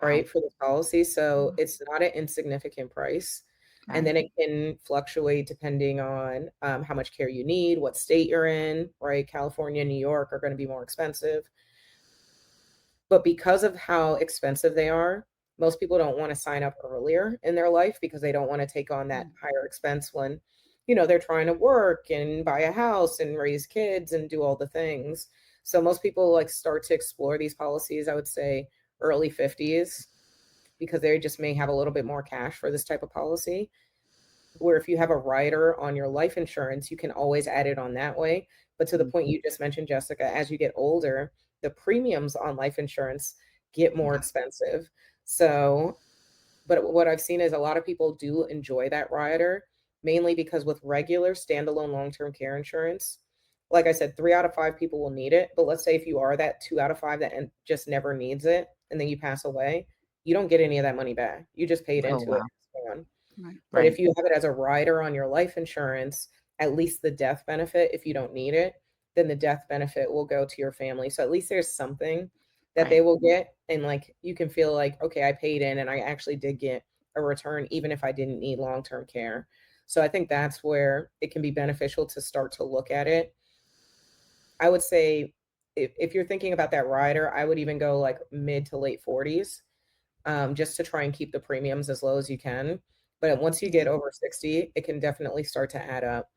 Wow. right, for the policy. So it's not an insignificant price. And Right. then it can fluctuate depending on how much care you need, what state you're in, right? California, New York are going to be more expensive. But because of how expensive they are, most people don't want to sign up earlier in their life because they don't want to take on that higher expense when, they're trying to work and buy a house and raise kids and do all the things. So most people like start to explore these policies, I would say early 50s, because they just may have a little bit more cash for this type of policy. Where if you have a rider on your life insurance, you can always add it on that way. But to the point you just mentioned, Jessica, as you get older, the premiums on life insurance get more expensive. So, but what I've seen is a lot of people do enjoy that rider, mainly because with regular standalone long-term care insurance, like I said, 3 out of 5 people will need it. But let's say if you are that 2 out of 5 that just never needs it, and then you pass away, you don't get any of that money back. You just paid Oh, into it. wow. It's gone. Right. But Right. if you have it as a rider on your life insurance, at least the death benefit, if you don't need it, then the death benefit will go to your family. So at least there's something that they Right. will get. And like you can feel like, okay, I paid in and I actually did get a return, even if I didn't need long term care. So I think that's where it can be beneficial to start to look at it. I would say if you're thinking about that rider, I would even go like mid to late 40s, just to try and keep the premiums as low as you can. But once you get over 60, it can definitely start to add up.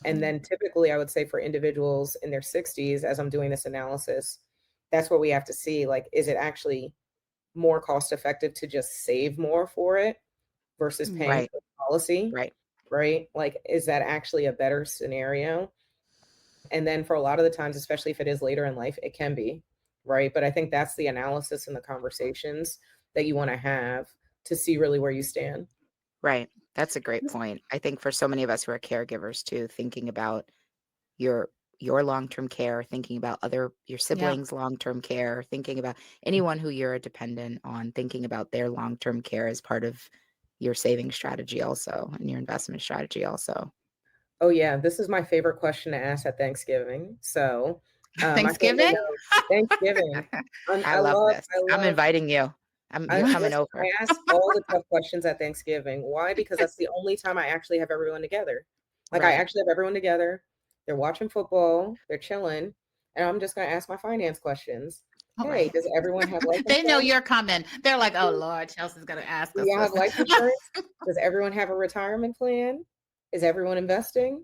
And then typically, I would say for individuals in their 60s, as I'm doing this analysis, that's where we have to see, like, is it actually more cost effective to just save more for it versus paying Right. for the policy, Right. right? Like, is that actually a better scenario? And then for a lot of the times, especially if it is later in life, it can be, right? But I think that's the analysis and the conversations that you want to have to see really where you stand. Right. That's a great point. I think for so many of us who are caregivers too, thinking about your your long-term care, thinking about your Yeah. siblings' long-term care, thinking about anyone who you're a dependent on, thinking about their long-term care as part of your saving strategy also and your investment strategy also. Oh yeah, this is my favorite question to ask at Thanksgiving. So my family Thanksgiving? knows Thanksgiving. I I love love, this. I I'm love. inviting you. You're coming Listen, over. I ask all the tough questions at Thanksgiving. Why? Because that's the only time I actually have everyone together. Like I Right. actually have everyone together. They're watching football, they're chilling, and I'm just gonna ask my finance questions. All Hey, right. does everyone have life They know insurance? you're coming. They're like, oh Lord, Chelsea's gonna ask Do us y'all this. have life insurance? Does everyone have a retirement plan? Is everyone investing?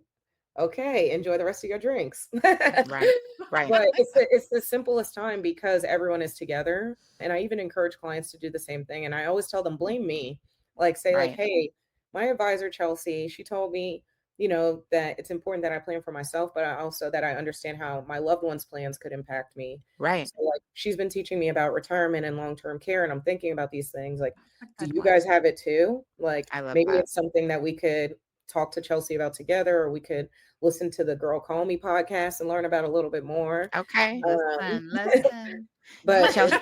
Okay, enjoy the rest of your drinks. Right. Right. But it's the simplest time because everyone is together. And I even encourage clients to do the same thing. And I always tell them, blame me. Like say like, Right. hey, my advisor, Chelsea, she told me, that it's important that I plan for myself, but I also that I understand how my loved ones' plans could impact me. Right. So like she's been teaching me about retirement and long-term care, and I'm thinking about these things. Like, A do good you one. guys have it too? Like I love maybe that. it's something that we could talk to Chelsea about together, or we could listen to the Girl Call Me podcast and learn about a little bit more. Okay. Um, Listen. but Chelsea,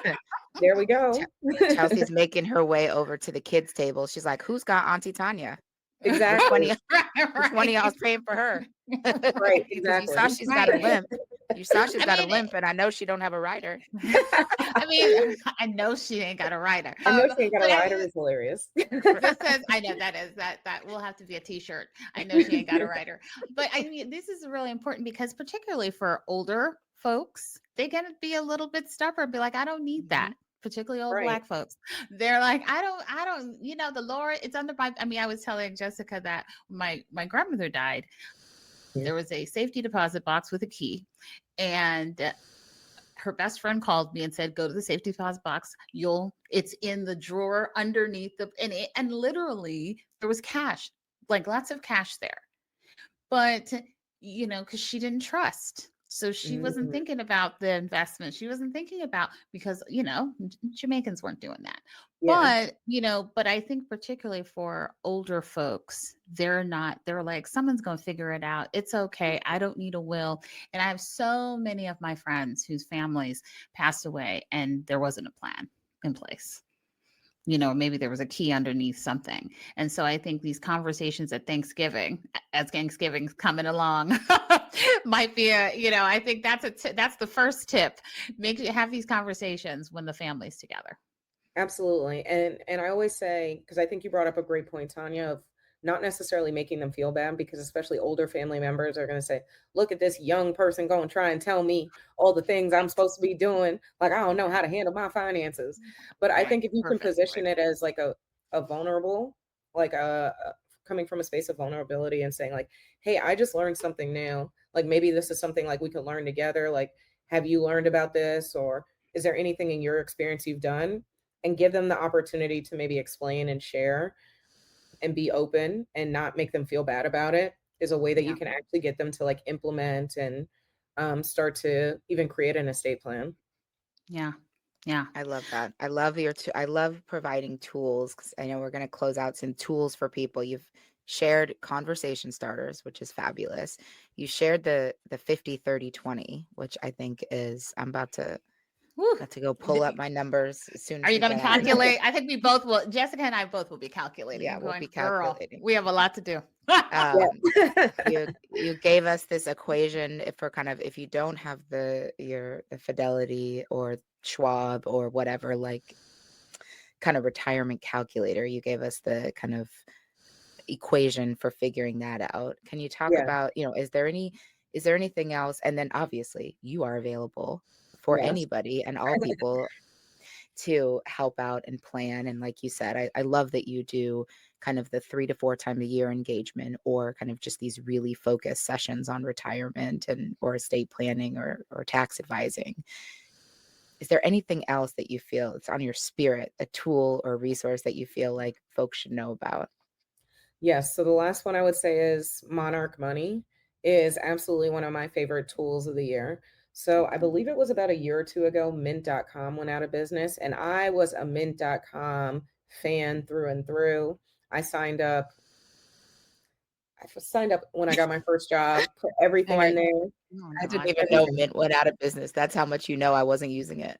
there we Ch- go. Chelsea's making her way over to the kids' table. She's like, "Who's got Auntie Tanya? Which one of Exactly. y'all, which one of y'all's paying for her?" Right. Because you saw Exactly. she's got a Right. limp. You saw she's I got a mean, limp, and I know she don't have a rider. I mean, I know she ain't got a writer. I know she ain't got a But rider is hilarious. this says, I know that will have to be a t-shirt. I know she ain't got a writer. But I mean, this is really important because particularly for older folks, they can be a little bit stubborn, be like, I don't need that. Particularly old Right. Black folks. They're like, I don't, the Lord, it's under my, I mean, I was telling Jessica that my grandmother died. There was a safety deposit box with a key. And her best friend called me and said, go to the safety deposit box. It's in the drawer underneath and literally there was cash, like lots of cash there. But, because she didn't trust. So she wasn't Mhm. thinking about the investment. She wasn't thinking about, because, Jamaicans weren't doing that. Yeah. But I think particularly for older folks, they're like, someone's going to figure it out. It's okay. I don't need a will. And I have so many of my friends whose families passed away and there wasn't a plan in place. maybe there was a key underneath something. And so I think these conversations at Thanksgiving, as Thanksgiving's coming along, might be I think that's the first tip. Have these conversations when the family's together. Absolutely. And I always say, because I think you brought up a great point, Tanya, of not necessarily making them feel bad, because especially older family members are going to say, look at this young person going to try and tell me all the things I'm supposed to be doing. Like, I don't know how to handle my finances. But I think if you can position it as like a vulnerable, like coming from a space of vulnerability and saying like, hey, I just learned something new. Like maybe this is something like we could learn together. Like, have you learned about this? Or is there anything in your experience you've done? And give them the opportunity to maybe explain and share and be open and not make them feel bad about it is a way that you can actually get them to like implement and start to even create an estate plan. Yeah. I love that. I love providing tools, because I know we're going to close out some tools for people. You've shared conversation starters, which is fabulous. You shared the 50-30-20, which I think is, I'm about to go pull up my numbers as soon as Are you we going to get out of here. calculate? I think we both will. Jessica and I both will be calculating. Yeah, we'll be Girl, calculating. we have a lot to do. You gave us this equation for kind of, if you don't have the Fidelity or Schwab or whatever, like kind of retirement calculator, you gave us the kind of equation for figuring that out. Can you talk about, is there anything else? And then obviously you are available for anybody and all people to help out and plan. And like you said, I love that you do kind of the 3 to 4 times a year engagement, or kind of just these really focused sessions on retirement and or estate planning or tax advising. Is there anything else that you feel it's on your spirit, a tool or resource that you feel like folks should know about? Yes. So the last one I would say is Monarch Money is absolutely one of my favorite tools of the year. So I believe it was about a year or two ago, Mint.com went out of business, and I was a Mint.com fan through and through. I signed up when I got my first job, put everything in there. I didn't even know Mint went out of business. That's how much I wasn't using it.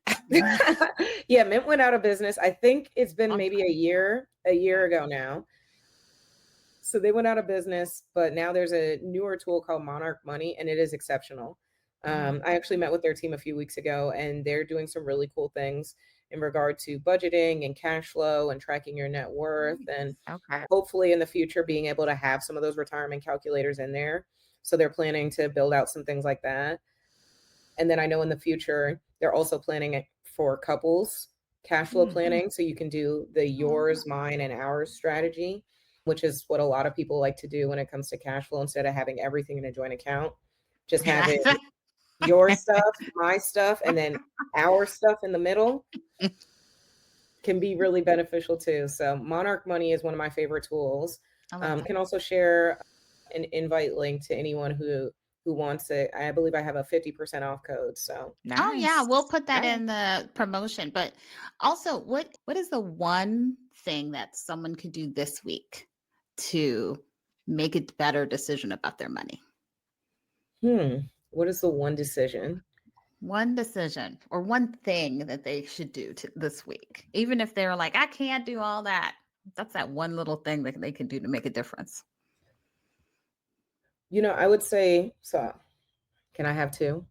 Yeah, Mint went out of business. I think it's been maybe a year ago now. So they went out of business, but now there's a newer tool called Monarch Money, and it is exceptional. I actually met with their team a few weeks ago, and they're doing some really cool things in regard to budgeting and cash flow and tracking your net worth. And hopefully in the future, being able to have some of those retirement calculators in there. So they're planning to build out some things like that. And then I know in the future, they're also planning it for couples cash flow planning. So you can do the yours, mine, and ours strategy, which is what a lot of people like to do when it comes to cash flow. Instead of having everything in a joint account, just have it your stuff, my stuff, and then our stuff in the middle can be really beneficial too. So Monarch Money is one of my favorite tools. Can also share an invite link to anyone who wants it. I believe I have a 50% off code. So nice. Oh yeah, we'll put that in the promotion. But also, what is the one thing that someone could do this week to make a better decision about their money? What is the one decision? One decision or one thing that they should do this week, even if they're like, I can't do all that. That's that one little thing that they can do to make a difference. I would say, so can I have 2?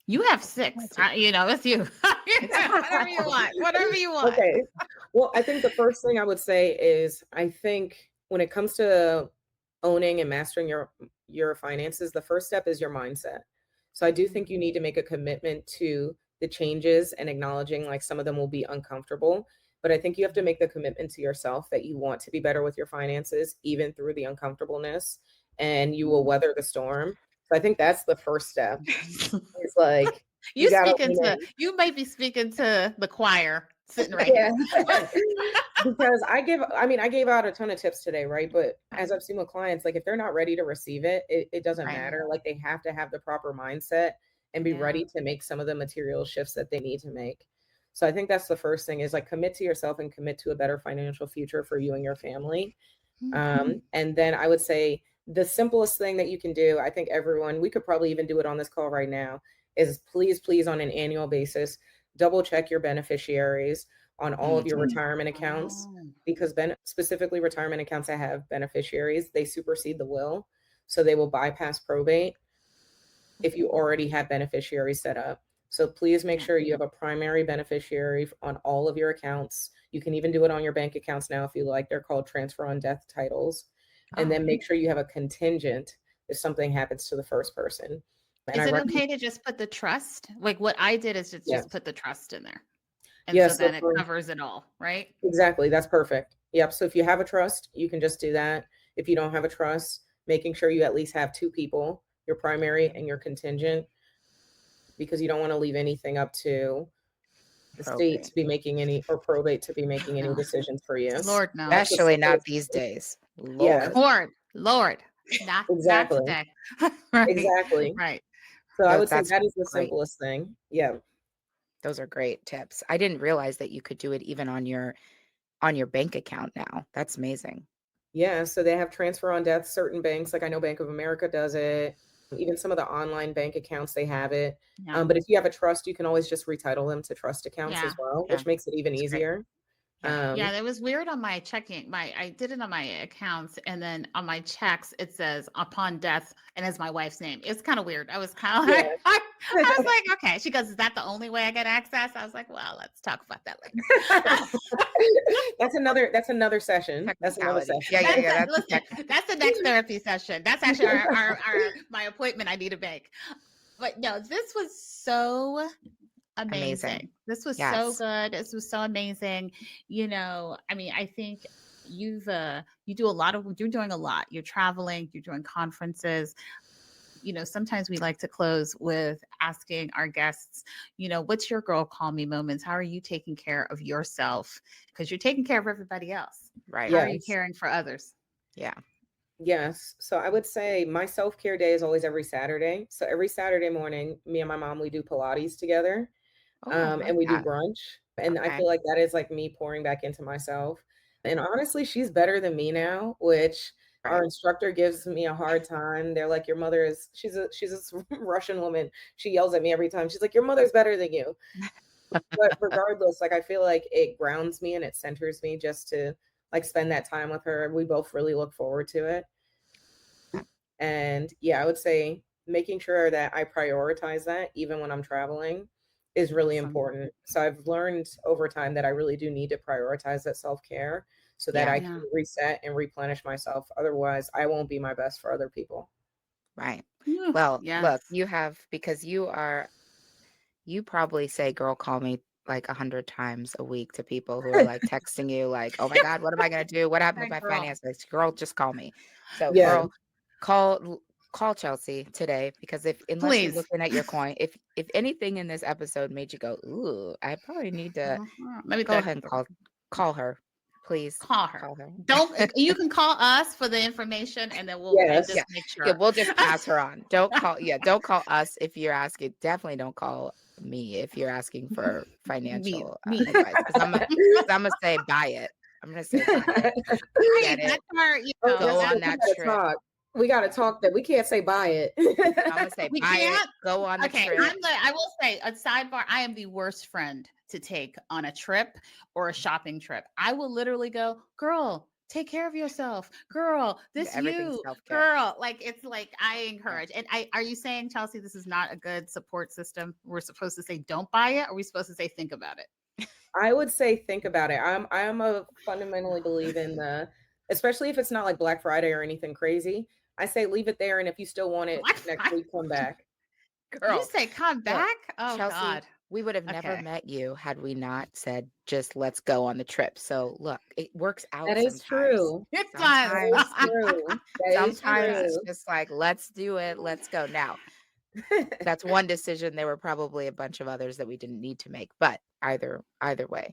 You have 6. It's you. Whatever you want. Okay. Well, I think the first thing I would say is, I think when it comes to owning and mastering your finances, the first step is your mindset. So I do think you need to make a commitment to the changes and acknowledging like some of them will be uncomfortable. But I think you have to make the commitment to yourself that you want to be better with your finances, even through the uncomfortableness, and you will weather the storm. So I think that's the first step. It's like you might be speaking to the choir sitting right here. Because I gave out a ton of tips today, right? But as I've seen with clients, like if they're not ready to receive it, it doesn't matter. Like they have to have the proper mindset and be ready to make some of the material shifts that they need to make. So I think that's the first thing, is like commit to yourself and commit to a better financial future for you and your family. And then I would say the simplest thing that you can do, I think we could probably even do it on this call right now, is please on an annual basis, double check your beneficiaries. on all of your Mhm. retirement accounts, Oh, because specifically retirement accounts that have beneficiaries, they supersede the will. So they will bypass probate if you already have beneficiaries set up. So please make yeah. sure you have a primary beneficiary on all of your accounts. You can even do it on your bank accounts now if you like. They're called transfer on death titles. And Oh, then make sure you have a contingent if something happens to the first person. And Is I it recommend, okay to just put the trust? Like what I did is just yes. put the trust in there. And so Yes, so then it for, covers it all, right? exactly. That's perfect. Yep. So if you have a trust, you can just do that. If you don't have a trust, making sure you at least have two people, your primary and your contingent, because you don't want to leave anything up to the state probate. to be making any, or probate to be making any No. decisions for you. Lord, no. That's the Especially not simplest. these days. Yes, Lord. Lord, not exactly. today. Right, Exactly. right. So I would say That's that is the great. simplest thing. Yeah. Those are great tips. I didn't realize that you could do it even on your bank account now. That's amazing. Yeah. So they have transfer on death, certain banks, like I know Bank of America does it. Even some of the online bank accounts, they have it. Yeah, But if you have a trust, you can always just retitle them to trust accounts yeah, as well, Yeah, which makes it even that's great. easier. Yeah. yeah. Um, That was weird on my checking. I did it on my accounts, and then on my checks it says upon death, and it's my wife's name. It's kind of weird. I was kind of like, yeah. I was like, okay. She goes, is that the only way I get access? I was like, well, let's talk about that later. That's another session. That's another Technicality. Yeah, session. yeah, yeah. That's a Listen, that's the next therapy session. That's actually our my appointment I need to make. But no, this was so amazing. amazing. This was so Yes. good. This was so amazing. I mean, I think you do a lot of you're doing a lot. You're traveling, you're doing conferences. Sometimes we like to close with asking our guests, what's your girl call me moments? How are you taking care of yourself? Because you're taking care of everybody else. Right. How are you Yes. caring for others? Yeah. Yes. So I would say my self-care day is always every Saturday. So every Saturday morning, me and my mom, we do Pilates together. Oh, I love And we do that. brunch. And I Okay. feel like that is like me pouring back into myself. And honestly, she's better than me now, which our Right. instructor gives me a hard time. They're like, your mother is, she's a Russian woman. She yells at me every time. She's like, your mother's better than you. But regardless, like I feel like it grounds me and it centers me just to like spend that time with her. We both really look forward to it. Yeah. And yeah, I would say making sure that I prioritize that even when I'm traveling is really Awesome. important. So I've learned over time that I really do need to prioritize that self-care so that Yeah. I Yeah. can reset and replenish myself. Otherwise, I won't be my best for other people. Right. Whew, Well, look, yes. because you probably say girl call me like 100 times a week to people who are like texting you like, oh my God, what am I gonna do? What happened with That my girl. finances? Girl, just call me. So Yeah. girl, call Chelsea today because if unless you're Please. looking at your coin, if anything in this episode made you go, ooh, I probably need to Let me go think. ahead and call her. Please Call her. call her. Don't you can call us for the information and then we'll Yes. just Yeah. make Yeah, sure. we'll just pass her on. Don't call us if you're asking. Definitely don't call me if you're asking for Me, financial me. advice because I'm gonna say buy it. I'm gonna say buy it. Right. Get it. That's our, Oh, Go Jessica, on we that gotta trip. talk. We gotta Yeah. talk that we can't say buy it. I'm gonna say we buy it. can't. Go on the Okay, trip. I will say a sidebar. I am the worst friend to take on a trip or a shopping trip. I will literally go, girl, take care of yourself. Girl, this Everything's you. self-care. Girl, like it's like I Yeah. encourage. And are you saying, Chelsea, this is not a good support system? We're supposed to say don't buy it, or are we supposed to say think about it? I would say think about it. I'm a fundamentally believe in the, especially if it's not like Black Friday or anything crazy. I say leave it there, and if you still want it Black next Friday. week, come back. You Girl, say come look, back? Oh Chelsea, God. we would have never Okay. met you had we not said just let's go on the trip. So look, it works That out is sometimes. true. It does. That is Sometimes true. That is sometimes it's true. just like, let's do it, let's go. Now, that's one decision. There were probably a bunch of others that we didn't need to make, but either way.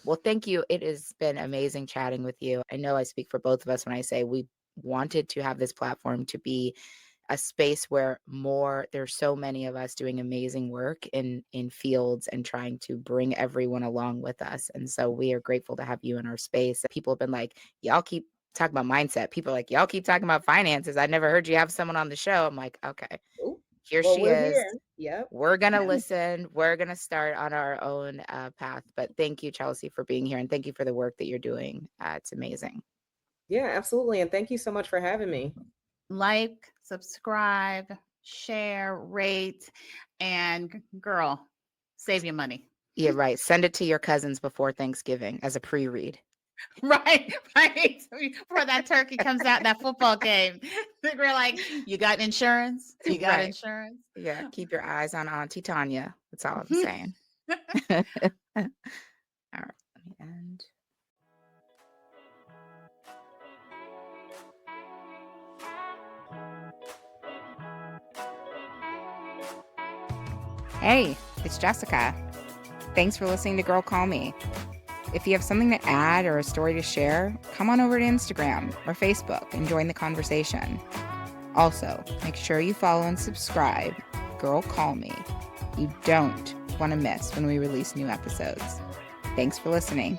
Well, thank you. It has been amazing chatting with you. I know I speak for both of us when I say we wanted to have this platform to be a space where there's so many of us doing amazing work in fields and trying to bring everyone along with us. And so we are grateful to have you in our space. People have been like, y'all keep talking about mindset. People are like, y'all keep talking about finances. I never heard you have someone on the show. I'm like, okay, Ooh, here well, she we're is. here. Yep. We're going to Yeah. listen. We're going to start on our own path. But thank you, Chelsea, for being here. And thank you for the work that you're doing. It's amazing. Yeah, absolutely. And thank you so much for having me. Like, subscribe, share, rate, and girl, save your money. Yeah, right. Send it to your cousins before Thanksgiving as a pre-read. Right. Before that turkey comes out in that football game. We're like, you got insurance? You got Right. insurance? Yeah, keep your eyes on Auntie Tanya. That's all I'm saying. All right, let me end. Hey, it's Jessica. Thanks for listening to Girl Call Me. If you have something to add or a story to share, come on over to Instagram or Facebook and join the conversation. Also, make sure you follow and subscribe Girl Call Me. You don't want to miss when we release new episodes. Thanks for listening.